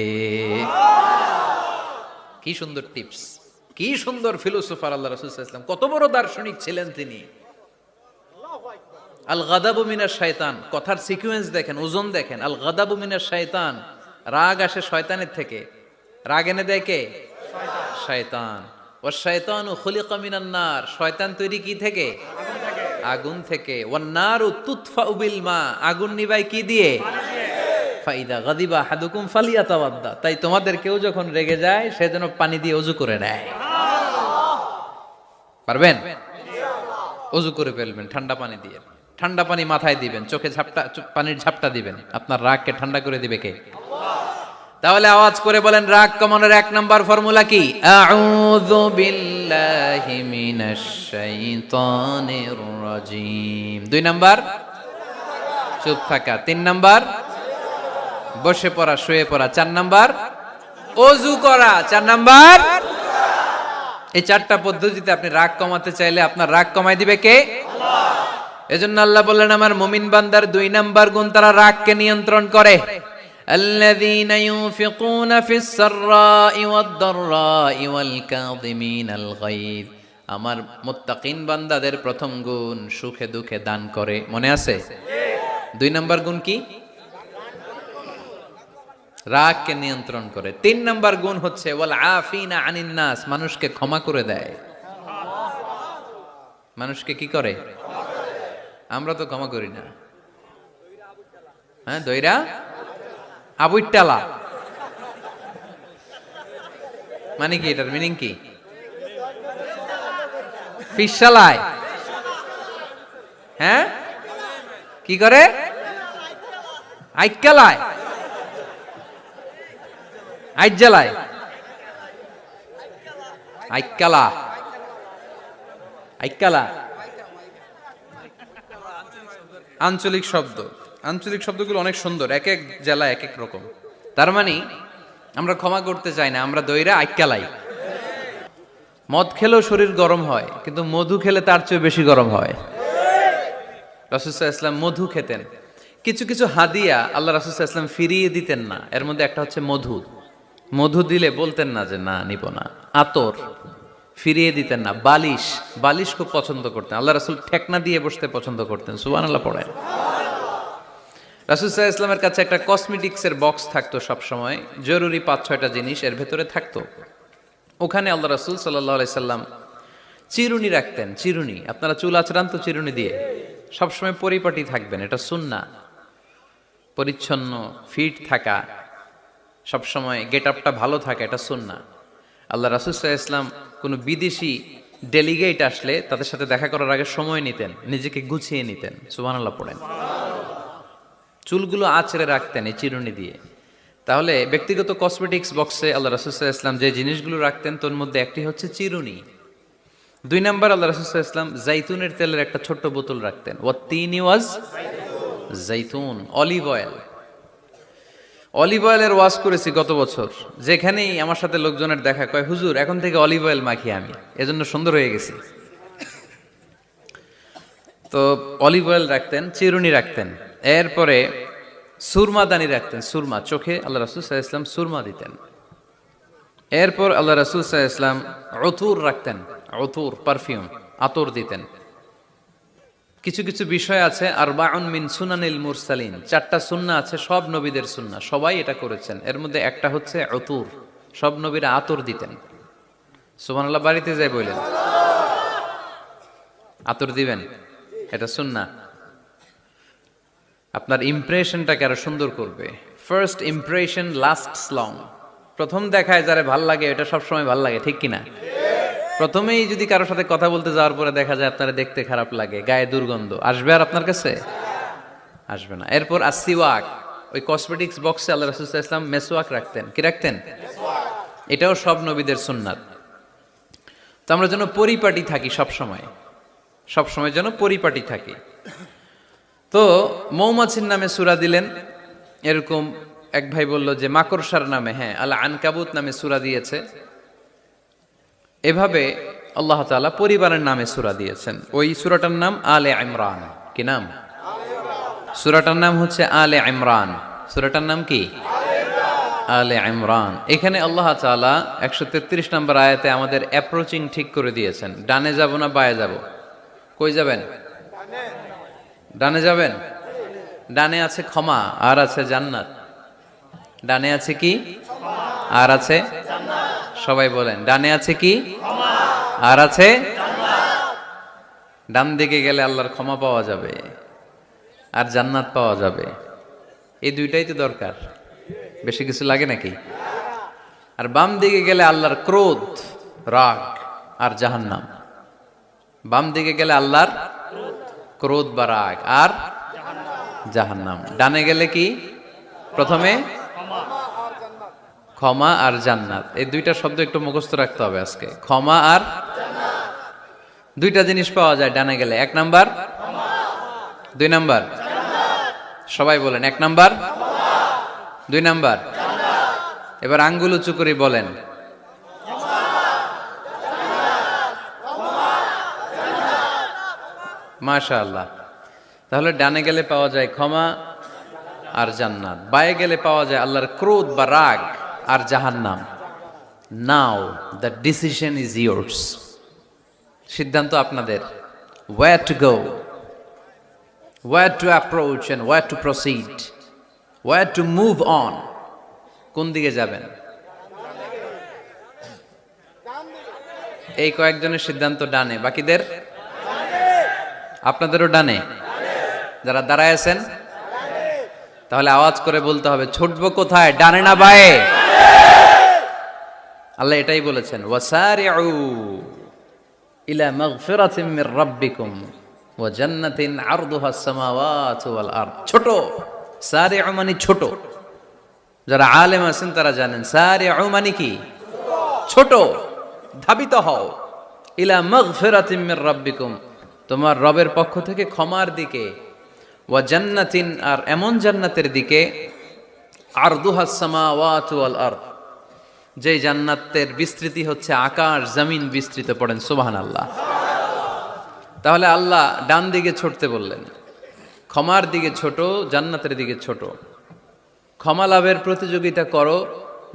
কি সুন্দর টিপস, কি সুন্দর ফিলোসোফার আল্লাহ রাসূল সাল্লাল্লাহু আলাইহি ওয়াসাল্লাম, কত বড় দার্শনিক ছিলেন তিনি। আল গাদাবু মিনাশ শাইতান, কথার সিকোয়েন্স দেখেন, ওজন দেখেন। আল গাদাবু মিনাশ শাইতান, রাগ আসে শয়তানের থেকে। রাগ এনে দেয় কে? শয়তান। ওয়াশ শাইতানু খুলিকা মিনান নার, শয়তান তৈরি কি থেকে? আগুন থেকে। ওয়ান নারু তুতফাউ বিল মা, আগুন নিবাই কি দিয়ে? ফাইদা গাদিবা আহাদুকুম ফালিয়াতাওয়াদ্দা, তাই তোমাদের কেউ যখন রেগে যায়, সে যেন পানি দিয়ে ওযু করে নেয়। পারবেন? ওযু করে ফেলবেন ঠান্ডা পানি দিয়ে। ঠান্ডা পানি মাথায় দিবেন, চোখে পানির ঝাপটা দিবেন। আপনার রাগকে ঠান্ডা করে দিবে কে? তাহলে আওয়াজ করে বলেন, রাগ কমানোর 1 নাম্বার ফর্মুলা কি? আউযু বিল্লাহি মিনাশ শাইতানির রাজীম। 2 নাম্বার চুপ থাকা। 3 নাম্বার বসে পড়া, শুয়ে পড়া। 4 নাম্বার ওযু করা। 4 নাম্বার। এই 4টা পদ্ধতিতে আপনি রাগ কমাতে চাইলে আপনার রাগ কমায় দিবে কে? আল্লাহ। এজন্য আল্লাহ বললেন, আমার মুমিন বান্দার 2 নাম্বার গুণ, তারা রাগকে নিয়ন্ত্রণ করে। আল্লাযীনা ইউনফিকুনা ফিস সাররাই ওয়াদ দাররাই ওয়াল কাযিমিনাল গায়য, আমার মুত্তাকিন বান্দাদের প্রথম গুণ সুখে দুঃখে দান করে। মনে আছে? 2 নাম্বার গুণ কি? রাগকে নিয়ন্ত্রণ করে। 3 নাম্বার গুণ হচ্ছে ওয়াল আফিনা আনিন নাস, মানুষকে ক্ষমা করে দেয়। মানুষকে কি করে? আমরা তো ক্ষমা করি না। হ্যাঁ, দইরা আবুইটালা মানে কি? এটার মিনিং কি? ফিশালায়। হ্যাঁ, কি করে? আইকালায়, আইজ্জালায়, আইকালা, আইকালা আঞ্চলিক শব্দ। আঞ্চলিক শব্দগুলো অনেক সুন্দর, এক এক জেলায় এক এক রকম। তার মানে আমরা ক্ষমা করতে চাই না, আমরা দইরা আইকালাই। মদ খেলেও শরীর গরম হয়, কিন্তু মধু খেলে তার চেয়ে বেশি গরম হয়। রাসূল সাল্লাল্লাহু আলাইহি ওয়াসাল্লাম মধু খেতেন। কিছু কিছু হাদিয়া আল্লাহ রাসূল সাল্লাল্লাহু আলাইহি ওয়াসাল্লাম ফিরিয়ে দিতেন না। এর মধ্যে একটা হচ্ছে মধু। মধু দিলে বলতেন না যে না নিব না। আতর ফিরিয়ে দিতেন না। বালিশ, বালিশ খুব পছন্দ করতেন। আল্লাহ রাসূল ঠেকনা দিয়ে বসতে পছন্দ করতেন। সুবহানাল্লাহ পড়েন। রাসূল সাল্লাল্লাহু আলাইহি ওয়াসাল্লামের কাছে একটা কসমেটিক্সের বক্স থাকতো সব সময়, জরুরি 5-6টা জিনিস এর ভেতরে থাকতো। ওখানে আল্লাহ রাসূল সাল্লাল্লাহু আলাইহি সাল্লাম চিরুনি রাখতেন। চিরুনি, আপনারা চুল আঁচড়ান তো চিরুনি দিয়ে, সবসময় পরিপাটি থাকবেন, এটা সুন্নাহ। পরিচ্ছন্ন ফিট থাকা, সবসময় গেট আপটা ভালো থাকা, এটা সুন্নাহ। আল্লাহ রাসূল সাল্লাল্লাহু আলাইহি ওয়াসাল্লাম কোনো বিদেশি ডেলিগেট আসলে তাদের সাথে দেখা করার আগে সময় নিতেন, নিজেকে গুছিয়ে নিতেন। সুবহানাল্লাহ পড়েন। চুলগুলো আঁচড়ে রাখতেন এই চিরুনি দিয়ে। তাহলে ব্যক্তিগত কসমেটিক্স বক্সে আল্লাহ রাসূল সাল্লাল্লাহু আলাইহি ওয়াসাল্লাম যে জিনিসগুলো রাখতেন তোর মধ্যে একটি হচ্ছে চিরুনি। 2 নাম্বার আল্লাহ রাসূল সাল্লাল্লাহু আলাইহি ওয়াসাল্লাম জাইতুনের তেলের একটা ছোট্ট বোতল রাখতেন। ওয়াত্তিনি ওয়াজ জাইতুন, অলিভ অয়েল। অলিভ অয়েলের ওয়াজ করেছি গত বছর। যেখানেই আমার সাথে লোকজনের দেখা, কয় হুজুর এখন থেকে অলিভ অয়েল মাখি আমি, এজন্য সুন্দর হয়ে গেছি। তো অলিভ অয়েল রাখতেন, চিরুনি রাখতেন। এরপরে সুরমা দানি রাখতেন, সুরমা, চোখে আল্লাহ রাসূল সাল্লাল্লাহু আলাইহি ওয়াসাল্লাম সুরমা দিতেন। এরপর আল্লাহ রাসূল সাল্লাল্লাহু আলাইহি ওয়াসাল্লাম উতুর রাখতেন, উতুর পারফিউম, আতর দিতেন। কিছু কিছু বিষয় আছে আরবাউন মিন সুনানিল মুরসালিন, 4টা সুন্নাহ আছে সব নবীদের সুন্নাহ, সবাই এটা করেছেন। এর মধ্যে একটা হচ্ছে উতুর, সব নবীরা আতর দিতেন। সুবহানাল্লাহ, বাড়িতে যাই বলেন আতর দিবেন, এটা সুন্নাহ। আপনার ইমপ্রেশনটাকে আরো সুন্দর করবে। First impression lasts long. প্রথম দেখায় যারে ভাল লাগে এটা সবসময় ভাল লাগে, ঠিক কিনা? প্রথমেই যদি কারোর সাথে কথা বলতে যাওয়ার পরে দেখা যায় আপনারা দেখতে খারাপ লাগে, গায়ে দুর্গন্ধ, আসবে আর আপনার কাছে? আসবে না। এরপর আসিওয়াক, ওই কসমেটিক্স বক্সে আল্লাহ রাসূল সাল্লাল্লাহু আলাইহি ওয়াসাল্লাম মেসওয়াক রাখতেন। কি রাখতেন? এটাও সব নবীদের সুন্নাত। তো আমরা যেন পরিপাটি থাকি সব সময়, সব সময় যেন পরিপাটি থাকি। তো মৌমাছির নামে সূরা দিলেন। এরকম এক ভাই বলল যে মাকড়সার নামে, হ্যাঁ, আল আনকাবুত নামে সূরা দিয়েছে। এভাবে আল্লাহ তাআলা পরিবারের নামে সূরা দিয়েছেন। ওই সূরাটার নাম আলে ইমরান। কি নাম? সূরাটার নাম হচ্ছে আলে ইমরান। সূরাটার নাম কি? আলে ইমরান। এখানে আল্লাহ তাআলা 133 নম্বর আয়াতে আমাদের অ্যাপ্রোচিং ঠিক করে দিয়েছেন। ডানে যাব না বায়ে যাব? কই যাবেন? ডানে যাবেন। ডানে আছে ক্ষমা আর আছে জান্নাত। ডানে আছে কি? আর আছে জান্নাত। সবাই বলেন, ডানে আছে কি? ক্ষমা আর আছে জান্নাত। ডান দিকে গেলে আল্লাহর ক্ষমা পাওয়া যাবে আর জান্নাত পাওয়া যাবে। এই দুইটাই তো দরকার, বেশি কিছু লাগে নাকি? আর বাম দিকে গেলে আল্লাহর ক্রোধ, রাগ আর জাহান্নাম। বাম দিকে গেলে আল্লাহর ক্রোধ বা রাগ আর জাহান্নাম। ডানে গেলে কি? প্রথমে ক্ষমা আর জান্নাত। এই দুইটা শব্দ একটু মুখস্থ রাখতে হবে আজকে। ক্ষমা আর জান্নাত, দুইটা জিনিস পাওয়া যায় ডানে গেলে। 1 নাম্বার ক্ষমা, 2 নাম্বার জান্নাত। সবাই বলেন 1 নাম্বার ক্ষমা, 2 নাম্বার জান্নাত। এবার আঙ্গুল উঁচু করে বলেন মাশাআল্লাহ। তাহলে ডানে গেলে পাওয়া যায় ক্ষমা আর জান্নাত, বায়ে গেলে পাওয়া যায় আল্লাহর ক্রোধ বা রাগ আর জাহান্নাম। Now the decision is yours. সিদ্ধান্ত আপনাদের। Where to go, where to approach and where to proceed, where to move on. কোন দিকে যাবেন? এই কয়েকজনের সিদ্ধান্ত ডানে, বাকিদের আপনাদেরও ডানে। যারা দাঁড়ায় আছেন তাহলে আওয়াজ করে বলতে হবে, ছুটবো কোথায়, ডানে না বায়ে? আল্লাহ এটাই বলেছেন, ওয়াসারিউ ইলা মাগফিরাতিম মির রাব্বিকুম ওয়া জান্নাতিন আরদুহাস সামাওয়াতু ওয়াল আরদ। ছোট, সারিউ মানে ছোট। যারা আলেম আছেন তারা জানেন সারিউ মানে কি? ছোট। ধাবিত হও ইলা মাগফিরাতিম মির রাব্বিকুম, তোমার রবের পক্ষ থেকে ক্ষমার দিকে, ওয়া জান্নাতিন আর এমন জান্নাতের দিকে, আরদুহাস সামাওয়াতু ওয়াল আরদ, যে জান্নাতের বিস্তৃতি হচ্ছে আকাশ জমিন বিস্তৃত। পড়েন সুবহানাল্লাহ। তাহলে আল্লাহ ডান দিকে ছুটতে বললেন, ক্ষমার দিকে ছোট, জান্নাতের দিকে ছোট। ক্ষমা লাভের প্রতিযোগিতা করো,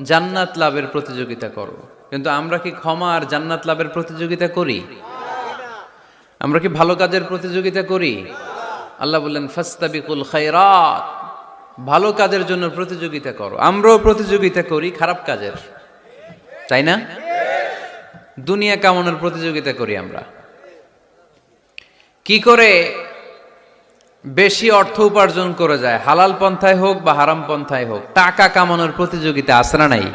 জান্নাত লাভের প্রতিযোগিতা করো। কিন্তু আমরা কি ক্ষমা আর জান্নাত লাভের প্রতিযোগিতা করি? আমরা কি ভালো কাজের প্রতিযোগিতা করি? আল্লাহ বললেন ফাস্তাবিকুল খায়রাত, ভালো কাজের জন্য প্রতিযোগিতা করো। আমরাও প্রতিযোগিতা করি খারাপ কাজের, তাই না? দুনিয়া কামানোর প্রতিযোগিতা করি আমরা। কি করে বেশি অর্থ উপার্জন করে যায়, হালাল পন্থায় হোক বা হারাম পন্থায় হোক, টাকা কামানোর প্রতিযোগিতা আছে না নাই?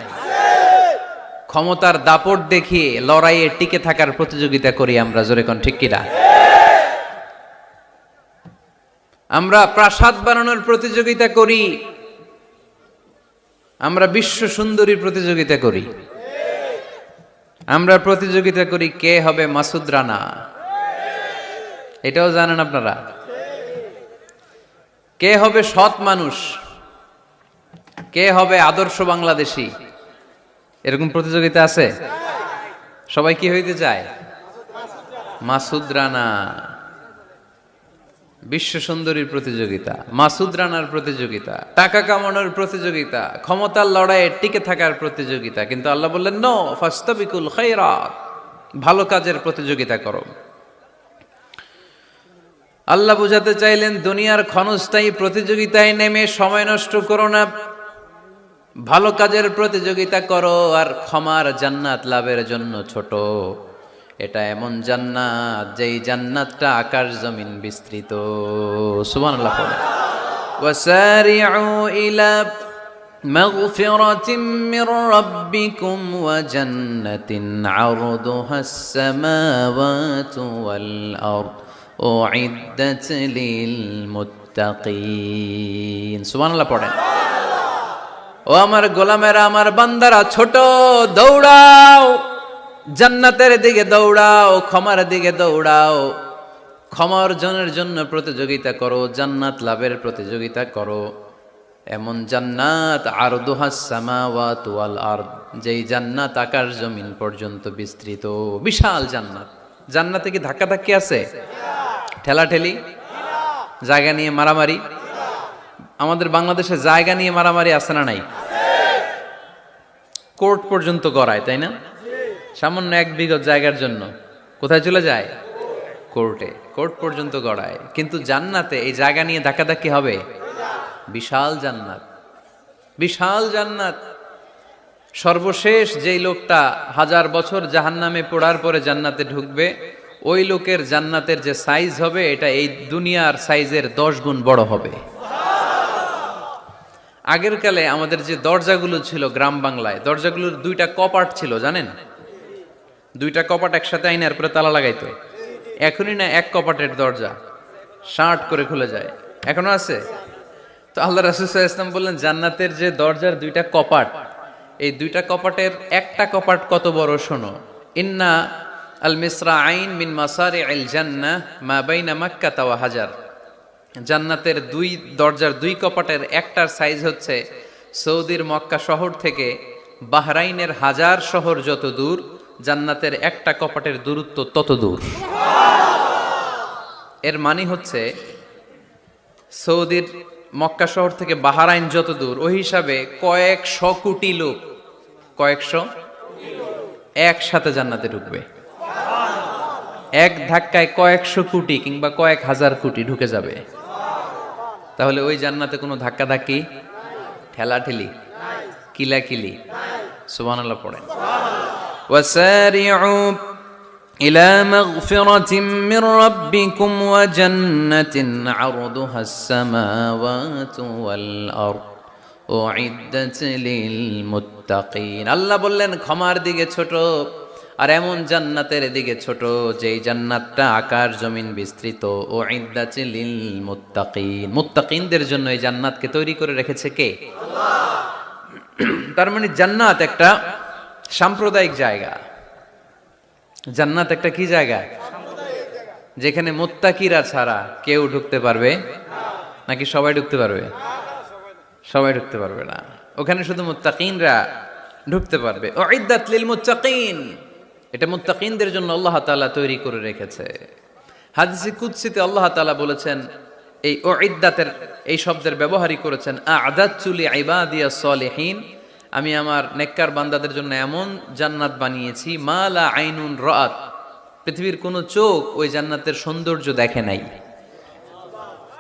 ক্ষমতার দাপট দেখিয়ে লড়াইয়ে টিকে থাকার প্রতিযোগিতা করি আমরা, জোরে কোন ঠিক কিনা? আমরা প্রাসাদ বানানোর প্রতিযোগিতা করি, আমরা বিশ্ব সুন্দরীর প্রতিযোগিতা করি, আমরা প্রতিযোগিতা করি কে হবে মাসুদ রানা। এটাও জানেন আপনারা? কে হবে সৎ মানুষ, কে হবে আদর্শ বাংলাদেশী, এরকম প্রতিযোগিতা আছে। সবাই কি হইতে চায়? মাসুদ রানা। বিশ্ব সুন্দরীর প্রতিযোগিতা, মাসুদ রানার প্রতিযোগিতা, টাকা কামানোর প্রতিযোগিতা, ক্ষমতার লড়াইয়ে টিকে থাকার প্রতিযোগিতা। কিন্তু আল্লাহ বললেন নো, ফাস্তাবিকুল খায়রাত, ভালো কাজের প্রতিযোগিতা করো। আল্লাহ বুঝাতে চাইলেন দুনিয়ার ক্ষণস্থায়ী প্রতিযোগিতায় নেমে সময় নষ্ট করো না, ভালো কাজের প্রতিযোগিতা করো। আর ক্ষমার জান্নাত লাভের জন্য ছোট। এটা এমন জান্নাত যেই জান্নাতটা আকাশ জমিন বিস্তৃত। সুবহানাল্লাহ পড়ে। ওয়াসারিউ ইলা মাগফিরাতিম মির রাব্বিকুম ওয়া জান্নাতিন আরদুহাস সামাওয়াতু ওয়াল আরদ উইদ্দাত লিল মুত্তাকিন। সুবহানাল্লাহ পড়েন। ও আমার গোলামেরা, আমার বান্দারা, ছোট, দৌড়াও, জান্নাতের দিকে দৌড়াও, ক্ষমার দিকে দৌড়াও। ক্ষমা অর্জনের জন্য প্রতিযোগিতা করো, জান্নাত লাভের প্রতিযোগিতা করো। এমন জান্নাত আরদুহাস সামাওয়াতু ওয়াল আরদ, যেই জান্নাত আকাশ জমিন পর্যন্ত বিস্তৃত। বিশাল জান্নাত। জান্নাতে কি ধাক্কাধাক্কি আছে? ঠেলাঠেলি? জায়গা নিয়ে মারামারি? আমাদের বাংলাদেশে জায়গা নিয়ে মারামারি আছে না নাই? কোর্ট পর্যন্ত গড়ায়, তাই না? সামান্য 1 বিঘত জায়গার জন্য কোথায় চলে যায়? কোর্টে। কোর্ট পর্যন্ত গড়ায়। কিন্তু জান্নাতে এই জায়গা নিয়ে ধাক্কাধাক্কি হবে? বিশাল জান্নাত, বিশাল জান্নাত। সর্বশেষ যেই লোকটা 1000 বছর জাহান্নামে পড়ার পরে জান্নাতে ঢুকবে, ওই লোকের জান্নাতের যে সাইজ হবে, এটা এই দুনিয়ার সাইজের 10 গুণ বড় হবে। আগের কালে আমাদের যে দরজাগুলো ছিল গ্রাম বাংলায়, দরজাগুলোর 2টা কপাট ছিল, জানেন? 2টা কপাট একসাথে আইনার পরে তালা লাগাইতো। এখনই না 1 কপাটের দরজা শার্ট করে খুলে যায়। এখনো আছে? তো আল্লাহ রাসূল সাল্লাল্লাহু আলাইহি ওয়াসাল্লাম বললেন জান্নাতের যে দরজার 2টা কপাট, এই 2টা কপাটের একটা কপাট কত বড় শোনো। ইন্না আল মিসরাআইন মিন মাসারি'আল জান্নাহ মা বাইনা মাক্কাহ ওয়া হাজার। জান্নাতের 2 দরজার 2 কপাটের একটার সাইজ হচ্ছে সৌদির মক্কা শহর থেকে বাহরাইনের হাজার শহর যত দূর, জান্নাতের একটা কপাটের দূরত্ব তত দূর। এর মানে হচ্ছে সৌদির মক্কা শহর থেকে বাহরাইন যত দূর, ওই হিসাবে কয়েকশো কোটি লোক, কয়েকশো একসাথে জান্নাতে ঢুকবে। এক ধাক্কায় কয়েকশো কোটি কিংবা কয়েক হাজার কোটি ঢুকে যাবে। তাহলে ওই জান্নাতে কোনো ধাক্কাধাক্কি, ঠেলাঠেলি কিলাকিলি। সুবহানাল্লাহ পড়েন। ওয়াসারিউ ইলা মাগফিরাতিম মির রাব্বিকুম ওয়া জান্নাতিন আরদুহাস সামাওয়াতু ওয়াল আরদ উইদ্দাত লিল মুত্তাকিন। আল্লাহ বললেন ক্ষমার দিকে ছোট, আর এমন জান্নাতের দিকে ছোট যেই জান্নাতটা আকাশ জমিন বিস্তৃত। উইদ্দাত লিল মুত্তাকিন, মুত্তাকিনদের জন্য এই জান্নাতকে তৈরি করে রেখেছে কে? আল্লাহ। তার মানে জান্নাত একটা সাম্প্রদায়িক জায়গা। জান্নাত একটা কি জায়গা? যেখানে মুত্তাকিরা ছাড়া কেউ ঢুকতে পারবে নাকি সবাই ঢুকতে পারবে? সবাই ঢুকতে পারবে না, ওখানে শুধু মুত্তাকিনরা ঢুকতে পারবে। উইদ্দাত লিল মুত্তাকিন, এটা মুত্তাকিনদের জন্য আল্লাহ তাআলা তৈরি করে রেখেছে। হাদিসে কুদসিতে আল্লাহ তাআলা বলেছেন, এই উইদ্দাতের এই শব্দের ব্যবহারই করেছেন আ'দাতু লিইবাদিয়াস সালিহিন, আমি আমার নেককার বান্দাদের জন্য এমন জান্নাত বানিয়েছি মা লা আইনুন রাআত, পৃথিবীর কোনো চোখ ওই জান্নাতের সৌন্দর্য দেখে নাই।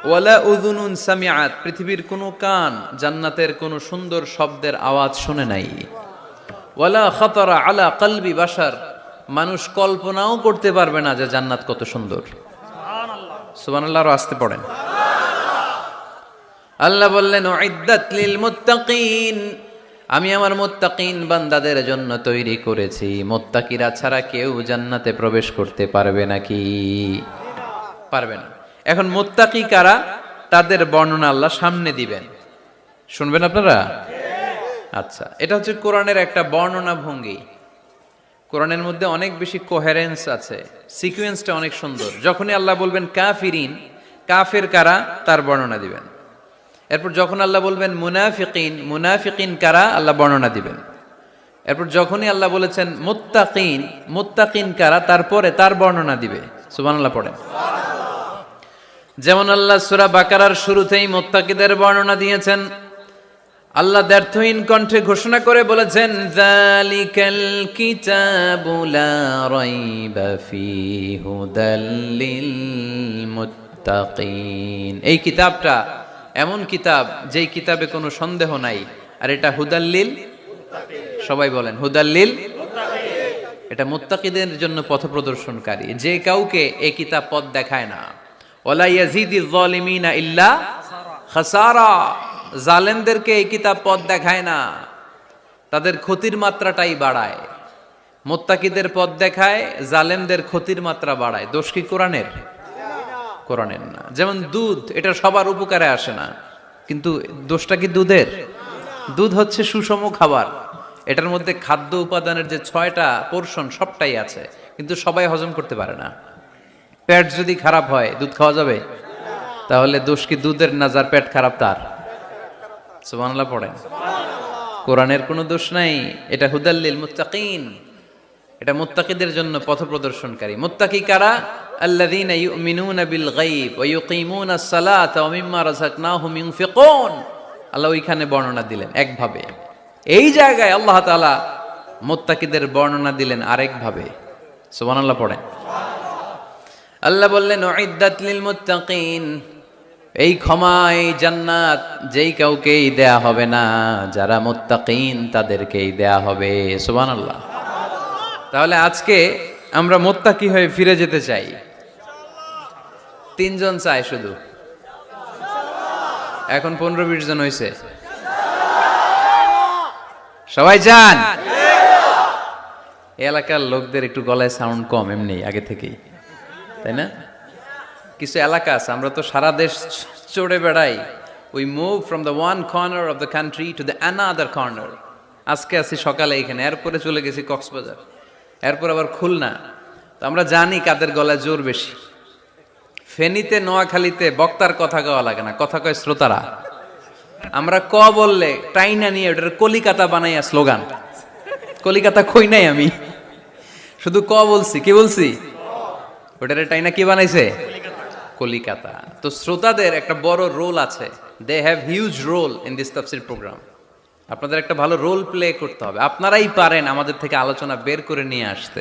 ওয়ালা উযুনুন সামিআত, পৃথিবীর কোনো কান জান্নাতের কোনো সুন্দর শব্দের আওয়াজ শুনে নাই। ওয়ালা খাতারা আলা কলবি বাশার, মানুষ কল্পনাও করতে পারবে না যে জান্নাত কত সুন্দর। সুবহানাল্লাহ, সুবহানাল্লাহ আরো আসতে পড়েন। আল্লাহ বললেন উইদ্দাত লিল মুত্তাকিন, আমি আমার মুত্তাকিন বান্দাদের জন্য তৈরি করেছি। মুত্তাকিরা ছাড়া কেউ জান্নাতে প্রবেশ করতে পারবে নাকি? পারবে না। এখন মুত্তাকি কারা, তাদের বর্ণনা আল্লাহ সামনে দিবেন, শুনবেন আপনারা? আচ্ছা, এটা হচ্ছে কোরআনের একটা বর্ণনা ভঙ্গি। কোরআনের মধ্যে অনেক বেশি কোহেরেন্স আছে, সিকোয়েন্সটা অনেক সুন্দর। যখনই আল্লাহ বলবেন কাফিরিন, কাফের কারা, তার বর্ণনা দিবেন। এরপর যখন আল্লাহ বলবেন মুনাফিকিন, মুনাফিকিন কারা, আল্লাহ বর্ণনা দিবেন। এরপর যখনই আল্লাহ বলেছেন মুত্তাকিন, মুত্তাকিন কারা, তারপরে তার বর্ণনা দিবে। সুবহানাল্লাহ পড়েন। যেমন আল্লাহ সূরা বাকারার শুরুতেই মুত্তাকিদের বর্ণনা দিয়েছেন। আল্লাহ দ্ব্যর্থহীন কণ্ঠে ঘোষণা করে বলেছেন যালিকাল কিতাবু লা রাইবা ফীহি হুদাল লিল মুত্তাকিন, এই কিতাবটা এমন কিতাব যেই কিতাবে কোনো সন্দেহ নাই, আর এটা হুদাল্লিল, সবাই বলেন হুদাল্লিল, এটা মুত্তাকিদের জন্য পথ প্রদর্শনকারী। যে কাউকে এই কিতাব পথ দেখায় না। ওয়ালা ইয়াজিদিজ যালিমিনা ইল্লা খাসারা, জালেমদেরকে এই কিতাব পথ দেখায় না, তাদের ক্ষতির মাত্রাটাই বাড়ায়। মুত্তাকিদের পথ দেখায়, জালেমদের ক্ষতির মাত্রা বাড়ায়। দোষ কি কোরআনের? কোরআনের না। যেমন দুধ, এটা সবার উপকারে আসে না, কিন্তু দোষটা কি দুধের? দুধ হচ্ছে সুষম খাবার, এটার মধ্যে খাদ্য উপাদানের যে 6টা পোরশন সবটাই আছে, কিন্তু সবাই হজম করতে পারে না। পেট যদি খারাপ হয় দুধ খাওয়া যাবে? তাহলে দোষ কি দুধের না যার পেট খারাপ তার? সুবহানাল্লাহ পড়েন। কোরআনের কোনো দোষ নাই, এটা হুদাল্লিল মুত্তাকিন, এটা মুত্তাকিদের জন্য পথ প্রদর্শনকারী। মুত্তাকি কারা? আল্লাযীনা ইউমিনুনা বিল গায়ব ওয়া ইউকিমুনাস সালাতা ওয়া মিম্মা রাযাকনাহুম ইউনফিকুন। আল্লাহ ওইখানে বর্ণনা দিলেন একভাবে, এই জায়গায় আল্লাহ তাআলা মুত্তাকিদের বর্ণনা দিলেন আরেকভাবে। সুবহানাল্লাহ পড়েন। আল্লাহ বললেন উইদ্দাত লিল মুত্তাকিন, এই ক্ষমা, এই জান্নাত যেই কাউকেই দেয়া হবে না, যারা মুত্তাকিন তাদেরকেই দেয়া হবে। সুবহানাল্লাহ। তাহলে আজকে আমরা মুত্তাকি হয়ে ফিরে যেতে চাই। 3 জন চাই শুধু, এখন 15-20 জন হয়েছে। সবাই চান? এলাকার লোকদের একটু গলায় সাউন্ড কম এমনি আগে থেকেই, তাই না? কিছু এলাকা আছে, আমরা তো সারা দেশ চড়ে বেড়াই। We move from the one corner of the country to the another corner. আজকে আছি সকালে এখানে, এরপরে চলে গেছি কক্সবাজার, এরপর আবার খুলনা। তো আমরা জানি কাদের গলায় জোর বেশি। ফেনীতে, নোয়াখালীতে বক্তার কথা কওয়া লাগে না, কথা কয় শ্রোতারা। আমরা ক বললে টাইনা নিয়ে ওটার কলিকাতা বানাইয়া স্লোগান। কলিকাতা কই নাই আমি, শুধু ক বলছি। কি বলছি? ওটারে টাইনা কি বানাইছে? কলিকাতা। তো শ্রোতাদের একটা বড় রোল আছে, they have huge role in this তাফসীর প্রোগ্রাম। আপনাদের একটা ভালো রোল প্লে করতে হবে। আপনারাই পারেন আমাদের থেকে আলোচনা বের করে নিয়ে আসতে।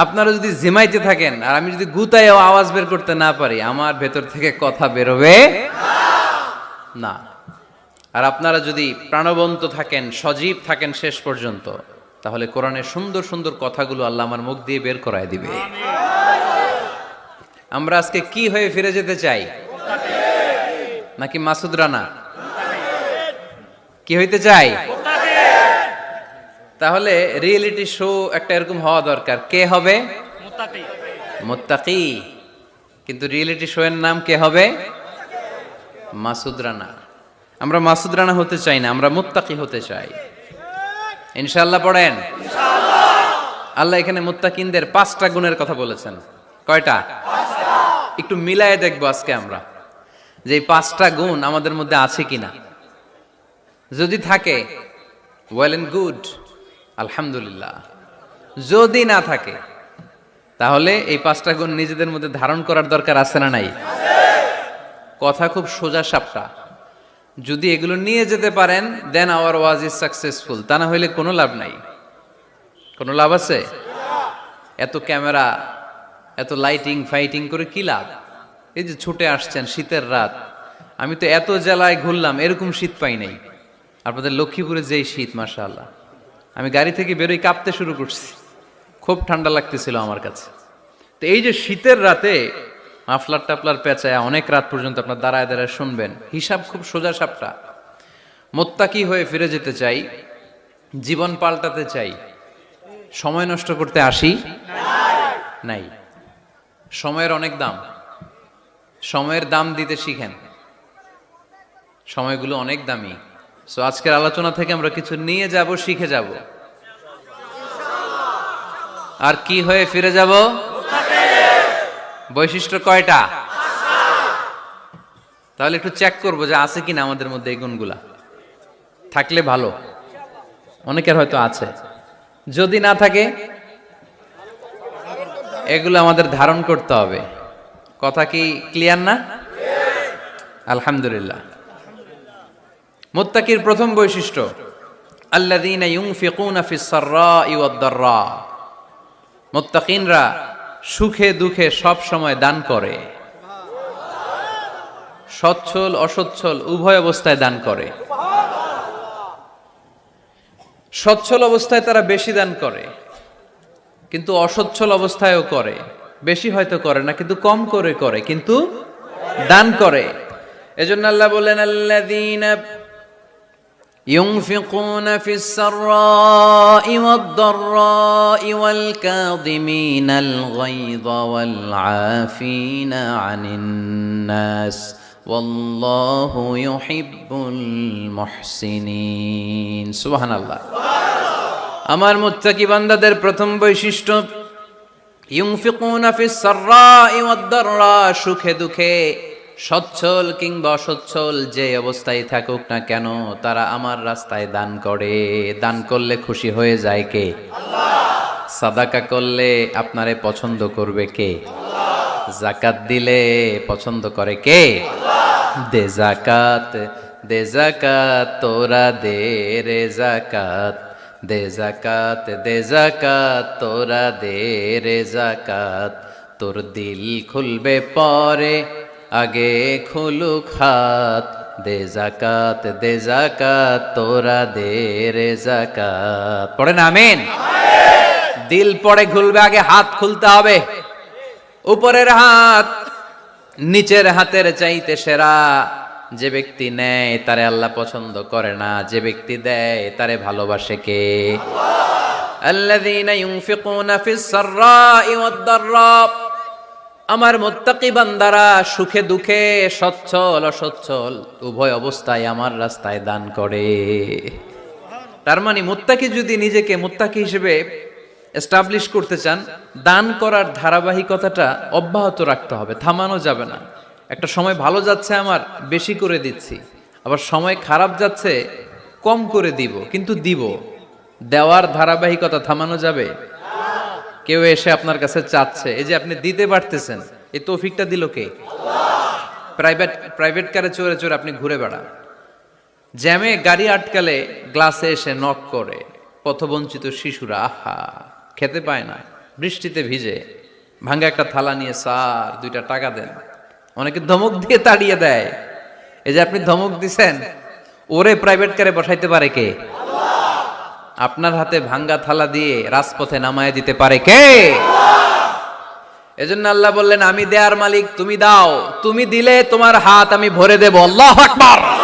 আপনারা যদি জিমাইতে থাকেন আর আমি যদি গুতায় আওয়াজ বের করতে না পারি, আমার ভেতর থেকে কথা বেরোবে না। আর আপনারা যদি প্রাণবন্ত থাকেন, সজীব থাকেন শেষ পর্যন্ত, তাহলে কোরআনের সুন্দর সুন্দর কথাগুলো আল্লাহ আমার মুখ দিয়ে বের করায় দিবে। আমরা আজকে কি হয়ে ফিরে যেতে চাই? নাকি মাসুদ রানা? কি হইতে চাই? তাহলে রিয়েলিটি শো একটা এরকম হওয়া দরকার। কে হবে? মুত্তাকি। কিন্তু রিয়েলিটি শো এর নাম কে হবে? মাসুদ রানা। আমরা মাসুদ রানা হতে চাই না, আমরা মুত্তাকি হতে চাই। ইনশাআল্লাহ পড়েন। আল্লাহ এখানে মুত্তাকিনদের 5টা গুণের কথা বলেছেন। কয়টা? একটু মিলায়ে দেখবো আজকে আমরা যে এই 5টা গুণ আমাদের মধ্যে আছে কিনা। যদি থাকে ওয়েল এন্ড গুড, আলহামদুলিল্লাহ। যদি না থাকে তাহলে এই 5টা গুণ নিজেদের মধ্যে ধারণ করার দরকার আছে না নাই? কথা খুব সোজা সাপটা। যদি এগুলো নিয়ে যেতে পারেন দেন আওয়ার ওয়াজ ইজ সাকসেসফুল। তা না হইলে কোনো লাভ নাই। কোনো লাভ আছে? এত ক্যামেরা, এত লাইটিং ফাইটিং করে কি লাভ? এই যে ছুটে আসছেন শীতের রাত, আমি তো এত জেলায় ঘুরলাম, এরকম শীত পাই নাই। আপনাদের লক্ষ্মীপুরে যেই শীত, মাশাআল্লাহ, আমি গাড়ি থেকে বেরোই কাঁপতে শুরু করছি, খুব ঠান্ডা লাগতেছিল আমার কাছে। তো এই যে শীতের রাতে মাফলার টাফলার পেঁচায় অনেক রাত পর্যন্ত আপনার দাঁড়ায় দাঁড়ায় শুনবেন, হিসাব খুব সোজা সাপটা। মুত্তাকি হয়ে ফিরে যেতে চাই, জীবন পাল্টাতে চাই, সময় নষ্ট করতে আসি নাই। সময়ের অনেক দাম, সময়ের দাম দিতে শিখেন। সময়গুলো অনেক দামি। সো আজকের আলোচনা থেকে আমরা কিছু নিয়ে যাব, শিখে যাব। আর কি হয়ে ফিরে যাব? বৈশিষ্ট্য কয়টা? তাহলে একটু চেক করবো যে আছে কিনা আমাদের মধ্যে এই গুণগুলা। থাকলে ভালো, অনেকের হয়তো আছে। যদি না থাকে এগুলো আমাদের ধারণ করতে হবে। কথা কি ক্লিয়ার না? আলহামদুলিল্লাহ। মুত্তাকির প্রথম বৈশিষ্ট্য আল্লাযীনা ইউনফিকুনা ফিস সাররাই ওয়াদ দাররা। মুত্তাকিনরা সুখে দুঃখে সব সময় দান করে, সচ্ছল অসচ্ছল উভয় অবস্থায় দান করে। সচ্ছল অবস্থায় তারা বেশি দান করে, কিন্তু অসচ্ছল অবস্থায়ও করে। বেশি হয়তো করে না, কিন্তু কম করে করে, কিন্তু দান করে। এজন্য আল্লাহ বলেন আল্লাযীনা ينفقون في السراء والضراء والكاظمين الغيظ والعافين عن الناس والله يحب المحسنين سبحان الله। আমার মুত্তাকি বান্দাদের প্রথম বৈশিষ্ট্য ইউনফিকুনা ফিস সাররাই ওয়াদ দাররা, সুখে দুঃখে সচ্ছল কিংবা অসচ্ছল যে অবস্থায় থাকুক না কেন তারা আমার রাস্তায় দান করে। দান করলে খুশি হয়ে যায় কে? আল্লাহ। সাদাকা করলে আপনারে পছন্দ করবে কে? আল্লাহ। যাকাত দিলে পছন্দ করে কে? আল্লাহ। দে যাকাত, দে যাকাত তোরা দে রে যাকাত, দে যাকাত, দে যাকাত তোরা দে রে যাকাত। তোর দিল খুলবে পরে আগে খুলুক হাত, দে যাকাত, দে যাকাত তোরা দে রে যাকাত। পড়েন আমিন। দিল পরে খুলবে, আগে হাত খুলতে হবে। উপরের হাত নিচের হাতের চাইতে সেরা। যে ব্যক্তি নেয় তারে আল্লাহ পছন্দ করে না, যে ব্যক্তি দেয় তারে ভালোবাসে কে? আল্লাহ। আল্লাযীনা ইউনফিকুনা ফিস সাররাই ওয়াদ দাররা, আমার মুত্তাকি বান্দারা সুখে দুঃখে সচ্ছল অসচ্ছল উভয় অবস্থায় আমার রাস্তায় দান করে। তার মানে মুত্তাকি যদি নিজেকে মুত্তাকি হিসেবে এস্টাবলিশ করতে চান, দান করার ধারাবাহিকতাটা অব্যাহত রাখতে হবে, থামানো যাবে না। একটা সময় ভালো যাচ্ছে আমার, বেশি করে দিচ্ছি, আবার সময় খারাপ যাচ্ছে, কম করে দিব, কিন্তু দিব। দেওয়ার ধারাবাহিকতা থামানো যাবে? কেউ এসে আপনার কাছে চাচ্ছে, এই যে আপনি দিতে পারতেছেন, এই তৌফিকটা দিল কে? আল্লাহ। প্রাইভেট কারে চড়ে চড়ে আপনি ঘুরে বেড়ান, জ্যামে গাড়ি আটকালে গ্লাসে এসে নক করে, পথবঞ্চিত শিশুরা আহা খেতে পায় না, বৃষ্টিতে ভিজে ভাঙ্গা একটা থালা নিয়ে স্যার 2টা টাকা দেন। অনেকে ধমক দিয়ে তাড়িয়ে দেয়। এই যে আপনি ধমক দিছেন, ওরে প্রাইভেট কারে বসাইতে পারে কে? আপনার হাতে ভাঙ্গা থালা দিয়ে রাজপথে নামায় দিতে পারে কে? এজন্য আল্লাহ বললেন, আমি দেয়ার মালিক, তুমি দাও। তুমি দিলে তোমার হাত আমি ভরে দেব। আল্লাহু আকবার।